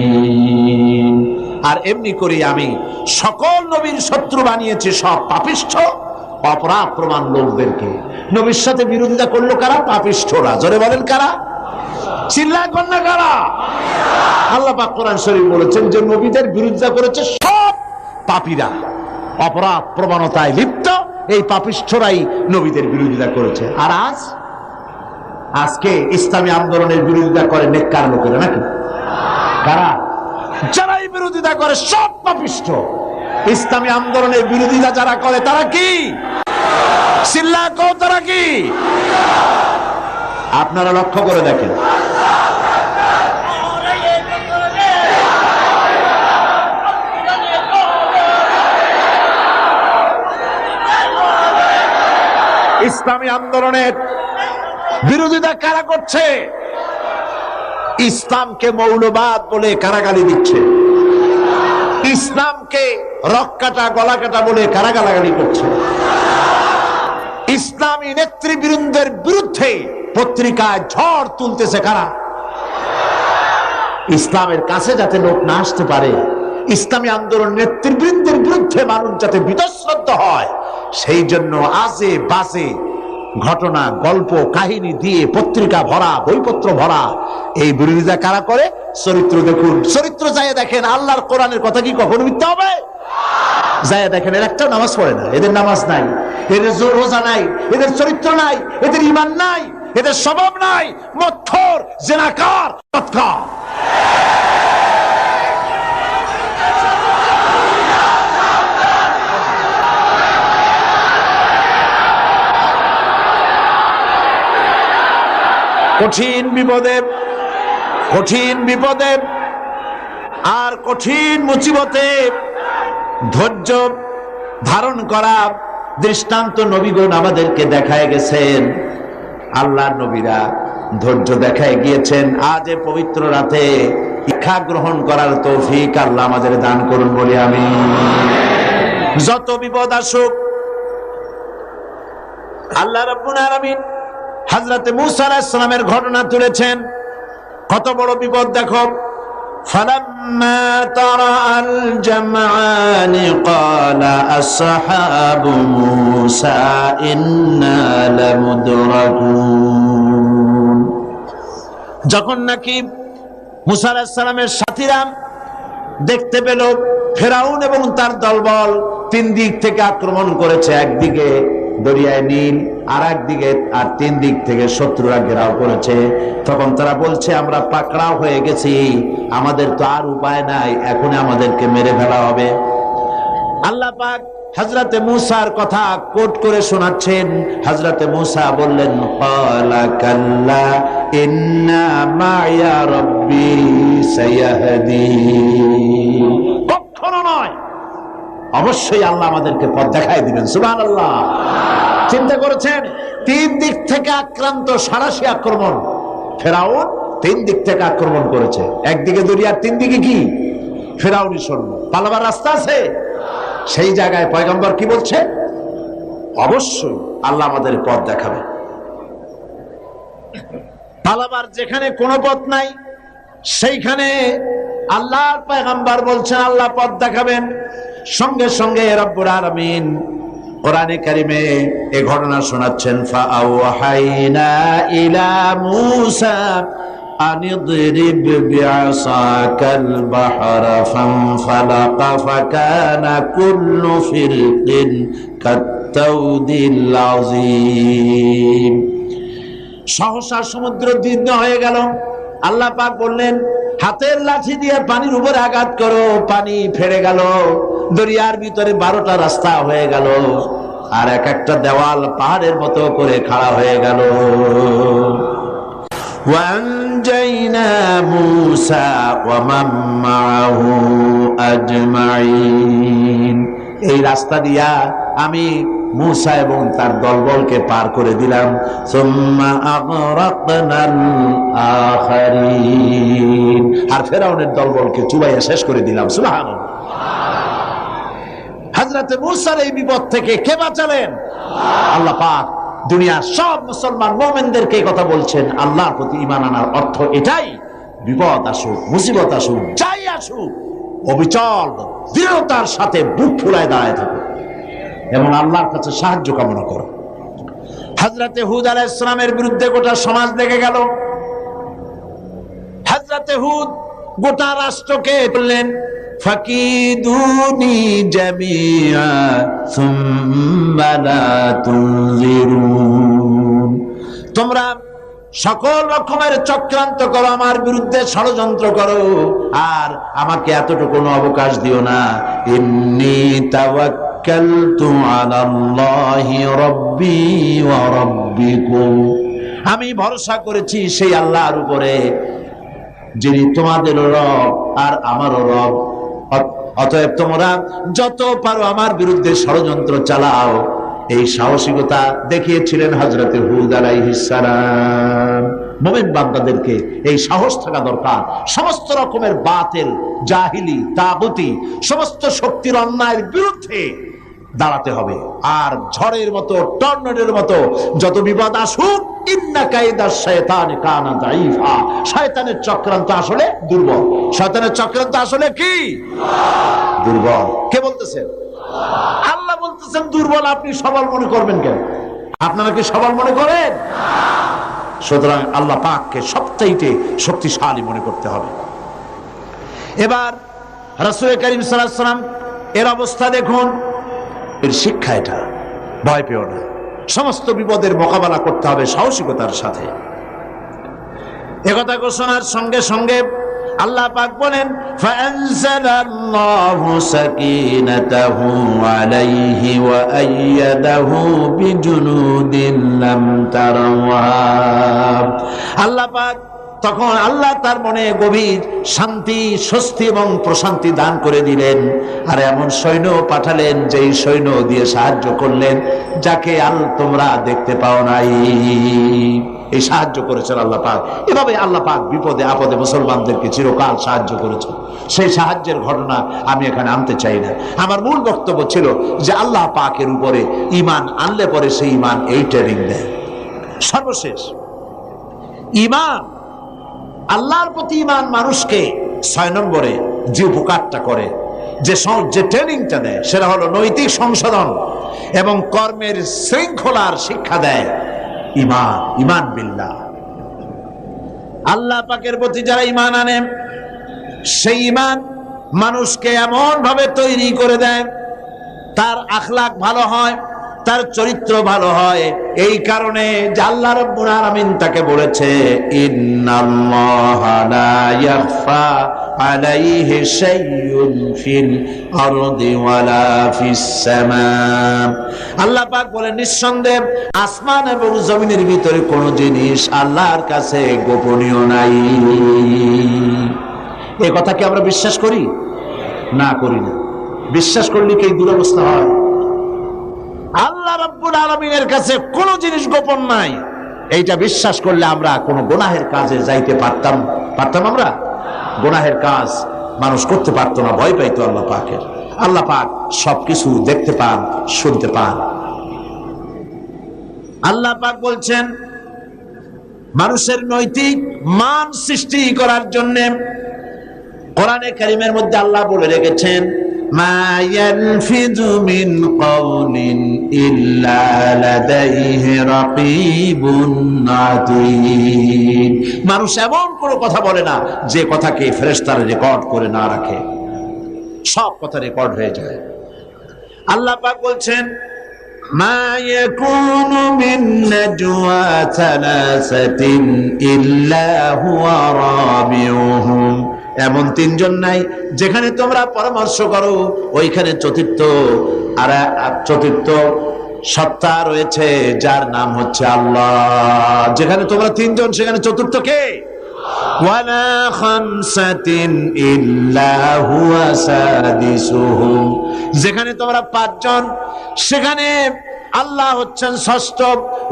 আর এমনি করে আমি সকল নবীর শত্রু বানিয়েছি সব পাপিষ্ঠ অপরাধ প্রমাণ লোকদেরকে। নবীর সাথে বিরোধিতা করলো কারা? পাপিষ্ঠরা। জোরে বলেন কারা? চিল্লায় কন্যা কারা? আল্লাহ পাক কোরআন শরীফ বলেছেন যে নবীদের বিরোধিতা করেছে সব পাপীরা, অপরাধ প্রবণতায় লিপ্ত এই পাপিষ্ঠরাই নবীদের বিরোধিতা করেছে। আর আজকে ইসলামী আন্দোলনের বিরোধিতা করে নেককার লোকেরা, নাকি? কারা? যারাই বিরোধিতা করে সব পাপিষ্ঠ। ইসলামী আন্দোলনের বিরোধিতা যারা করে তারা কি? চিল্লা কও, তারা কি? আপনারা লক্ষ্য করে দেখেন, ইসলামী আন্দোলনের বিরোধিতা কারা করছে? ইসলামকে মৌলবাদ বলে কারা গালি দিচ্ছে? ইসলামকে রক কাটা গলা কাটা বলে কারা গালাগালি করছে? ইসলামী নেতৃবৃন্দের বিরুদ্ধে পত্রিকায় ঝড় তুলতেছে কারা? ইসলামের কাছে যাতে লোক না আসতে পারে, ইসলামী আন্দোলন নেতৃবৃন্দের বিরুদ্ধে মানুষ যাতে বিতশ্রদ্ধ হয়, সেই জন্য আজে বাজে ঘটনা, গল্প, কাহিনী দিয়ে পত্রিকা ভরা, বইপত্র ভরা। এই বিরোধিতা কারা করে? চরিত্র দেখুন, চরিত্র যায় দেখেন। আল্লাহর কোরআনের কথা কি কখনো মিথ্যা হবে? যায় দেখেন, এর একটা নামাজ পড়ে না, এদের নামাজ নাই, এদের রোজা নাই, এদের চরিত্র নাই, এদের ঈমান নাই, এদের স্বভাব নাই, মৎখর, জিনাকার, বদকার। কঠিন বিপদে, কঠিন বিপদে আর কঠিন মুসিবতে ধৈর্য ধারণ করা দৃষ্টান্ত নবীগণ আমাদেরকে দেখায় গেছেন। আল্লাহর নবীরা ধৈর্য দেখায় গিয়েছেন। আজ এ পবিত্র রাতে শিক্ষা গ্রহণ করার তৌফিক আল্লাহ আমাদের দান করুন বলি আমি। যত বিপদ আসুক, আল্লাহ রাব্বুল আলামিন হযরত মূসা আলাইহিস সালামের ঘটনা তুলেছেন। কত বড় বিপদ দেখো। ফালাম্মা তারাআল জামআনি ক্বালা আসহাবু মূসা ইন্না লামুদরাকুন। যখন নাকি মূসা আলাইহিস সালামের সাথীরা দেখতে পেল ফেরাউন এবং তার দলবল তিন দিক থেকে আক্রমণ করেছে, একদিকে দরিয়ায় নীল, আর একদিকে, আর তিন দিক থেকে শত্রুরা ঘেরাও করেছে, তখন তারা বলছে আমরা পাকড়াও হয়ে গেছি, আমাদের তো আর উপায় নাই, এখন আমাদেরকে মেরে ফেলা হবে। আল্লাহ পাক হযরতে মূসার কথা কোট করে শোনাচ্ছেন। হযরতে মূসা বললেন, ক্বালা কাল্লা ইন্না মা'য়া রাব্বী সায়াহদীন। কখনো নয়, অবশ্যই আল্লাহ আমাদেরকে পথ দেখায় দিবেন। সুবহানাল্লাহ। চিন্তা করেছেন, তিন দিক থেকে আক্রান্ত, সারাশি আক্রমণ। ফেরাউন তিন দিক থেকে আক্রমণ করেছে, একদিকে দরিয়ার, তিন দিকে কি ফেরাউনি সৈন্য। পালাবার রাস্তা আছে? সেই জায়গায় পয়গম্বর কি বলছে? অবশ্যই আল্লাহ আমাদের পথ দেখাবে। পালাবার যেখানে কোনো পথ নাই, সেইখানে আল্লাহর পয়গম্বর বলছেন আল্লাহ পথ দেখাবেন। সঙ্গে সঙ্গে রব্বুল আলামিন কোরআনে কারিমে এই ঘটনা শোনাচ্ছেন। ফাআওহাইনা ইলা মূসা আনিদরিব বিআসাকাল বাহরা ফানফালাকা ফাকানা কুল্লু ফিরকিন কাত্তাউদিল আযীম। সহসা সমুদ্র দীর্ঘ হয়ে গেল। আল্লাহ পাক বললেন, হাতের লাঠি দিয়ে পানির উপরে আঘাত করো, পানি ফেড়ে গেল। দরিয়ার ভিতরে 12টা রাস্তা হয়ে গেল, আর এক একটা দেওয়াল পাহাড়ের মতো করে খাড়া হয়ে গেল। ওয়ানজাইনা মূসা ওয়া মান মাআহু আজমাইন। এই রাস্তা দিয়া আমি মূসা এবং তার দলবলকে পার করে দিলাম। সুম্মা আগরাকনাল আখারিন। আর ফেরাউনের দলবলকে চুবাইয়া শেষ করে দিলাম। সুবহানাল্লাহ। হযরতে মূসার এই বিপদ থেকে কে বাঁচালেন? আল্লাহ পাক। দুনিয়ার সব মুসলমান মুমিনদেরকে এই কথা বলছেন, আল্লাহর প্রতি ঈমান আনার অর্থ এটাই, বিপদ আসুক, মুসিবত আসুক, যাই আসুক, অবিচল দৃঢ়তার সাথে বুক ফুলায় দাঁড়ায় থাকো এবং আল্লাহর কাছে সাহায্য কামনা করো। হযরতে হুদ আলাইহিস সালামের বিরুদ্ধে গোটা সমাজ লেগে গেল। হযরতে হুদ গোটা রাষ্ট্রকে বললেন, ফাকিদুনি জামিআ সুম্মা লা তুনজিরুন। তোমরা সকল রকমের চক্রান্ত করো, আমার বিরুদ্ধে ষড়যন্ত্র করো, আর আমাকে এতটুকু অবকাশ দিও না। ইন্নী তাওয়াক্কালতু আলাল্লাহি রাব্বী ওয়া রাব্বিকুম। আমি ভরসা করেছি সেই আল্লাহর উপরে, যিনি তোমাদের রব আর আমারও রব। অতএব তোমরা যত পারো আমার বিরুদ্ধে ষড়যন্ত্র চালাও। এই সাহসিকতা দেখিয়েছিলেন হযরতে হুদ আলাইহিস সালাম। মুমিন বান্দাদেরকে এই সাহস থাকা দরকার। সমস্ত রকমের বাতিল, জাহিলি, তাগুতি, সমস্ত শক্তির অন্যায়ের বিরুদ্ধে দাঁড়াতে হবে। আর ঝড়ের মতো, টর্নেডোর মতো যত বিপদ আসুক, ইন্না কাইদাশ শায়তানি কানা দাঈফা। শয়তানের চক্রান্ত আসলে দুর্বল। শয়তানের চক্রান্ত আসলে কি? দুর্বল। কে বলতেছেন? আল্লাহ বলতেছেন দুর্বল। আপনি সবল মনে করবেন কেন? আপনারা কি সবল মনে করেন? সুতরাং আল্লাহ পাককে সবচাইতে শক্তিশালী মনে করতে হবে। এবার রাসূল করিম সাল্লাল্লাহু আলাইহি ওয়াসাল্লাম এর অবস্থা দেখুন। এর শিক্ষা এটা, ভয় পেও না। সমস্ত বিপদের মোকাবেলা করতে হবে সাহসিকতার সাথে। একথা ঘোষণার সঙ্গে সঙ্গে আল্লাহ পাক বলেন, ফাআনজালাল্লাহু সাকিনাতাহু আলাইহি ওয়া আইয়াদাহু বিজুনুদিন লাম তারাওহা। আল্লাহ পাক তখন আল্লাহ তার মনে গভীর শান্তি, স্বস্তি এবং প্রশান্তি দান করে দিলেন। আর এমন সৈন্য পাঠালেন যেই সৈন্য দিয়ে সাহায্য করলেন যাকে তোমরা দেখতে পাও নাই। এই সাহায্য করেছেন আল্লাহ পাক। এভাবে আল্লাহ পাক বিপদে আপদে মুসলমানদেরকে চিরকাল সাহায্য করেছেন। সেই সাহায্যের ঘটনা আমি এখানে আনতে চাই না। আমার মূল বক্তব্য ছিল যে আল্লাহ পাকের উপরে ঈমান আনলে পরে সেই ঈমান এই ট্রেনিং দেয়। সর্বশেষ ঈমান, আল্লাহর প্রতি ঈমান মানুষকে 6 নম্বরে যে উপকারটা করে, যে ট্রেনিংটা দেয়, সেটা হলো নৈতিক সংশোধন এবং কর্মের শৃঙ্খলার শিক্ষা দেয়। ঈমান, ঈমান বিল্লাহ। আল্লাহ পাকের প্রতি যারা ঈমান আনে, সেই ঈমান মানুষকে এমন ভাবে তৈরি করে দেয়, তার আখলাক ভালো হয়, তার চরিত্র ভালো হয়। এই কারণে যে আল্লাহ রাব্বুল আলামিন তাকে বলেছে, ইন্নাল্লাহা লা ইয়াখফা আলাইহি শাইউন ফিল আরদি ওয়ালা ফিস সামা। আল্লাহ পাক বলেন, নিঃসন্দেহে আসমান এবং জমিনের ভিতরে কোনো জিনিস আল্লাহর কাছে গোপনীয় নাই। এই কথা কি আমরা বিশ্বাস করি? না, করি না। বিশ্বাস করলে কি এই দুরবস্থা হয়? আল্লাহ রাব্বুল আলামিনের কাছে কোনো জিনিস গোপন নাই। এইটা বিশ্বাস করলে আমরা কোনো গুনাহের কাজে যাইতে পারতাম? আমরা গুনাহের কাজ মানুষ করতে পারতো না, ভয় পাইতো আল্লাহ পাকের। আল্লাহ পাক সবকিছু দেখতে পান, শুনতে পান। আল্লাহ পাক বলছেন, মানুষের নৈতিক মান সৃষ্টি করার জন্য কোরআনে কারীমের মধ্যে আল্লাহ বলে রেখেছেন, মা ইয়ালফিযু মিন কাওলিন ইল্লা লাদাইহি রাকীবুন আতীদ। মানুষ এমন কোনো কথা বলে না যে কথাকে ফেরেশতারা রেকর্ড করে না রাখে। সব কথা রেকর্ড হয়ে যায়। আল্লাহ পাক বলছেন, মা ইয়াকুনু মিন নাজওয়া সালাসাতিন ইল্লা হুয়া রাবিউহুম। এমন 3 জন নাই যেখানে তোমরা পরামর্শ করো ওইখানে চতুর্থ সত্তা রয়েছে যার নাম হচ্ছে আল্লাহ। যেখানে তোমরা 3 জন সেখানে চতুর্থ কে? ওয়ালা খামসাতিন ইল্লা হুয়া সাদিসুহুম। যেখানে তোমরা 5 জন সেখানে আল্লাহ হচ্ছেন ষষ্ঠ।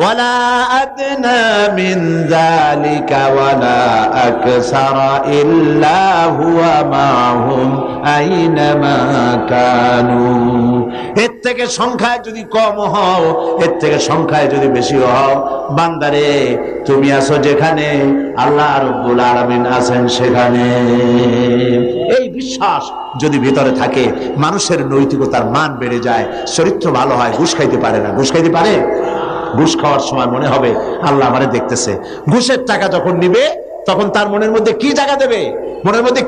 ওয়ালা আদনা মিন যালিকা ওয়ালা আকসারা ইল্লা হুয়া মাহুম আইনামা কানু। এর থেকে সংখ্যায় যদি কম হও, এর থেকে সংখ্যায় যদি বেশি হও, বান্দারে তুমি আছো যেখানে আল্লাহ রাব্বুল আলামিন আছেন সেখানে। এই বিশ্বাস যদি ভিতরে থাকে, মানুষের নৈতিকতার মান বেড়ে যায়, চরিত্র ভালো হয়। ঘুষ খাইতে পারে না। ঘুষ খাইতে পারে? ঘুষ খাওয়ার সময় মনে হবে আল্লাহ আমারে দেখতেছে। ঘুষের টাকা যখন নিবে তখন তার মনের মধ্যে কি জায়গা দেবে? মনের মধ্যে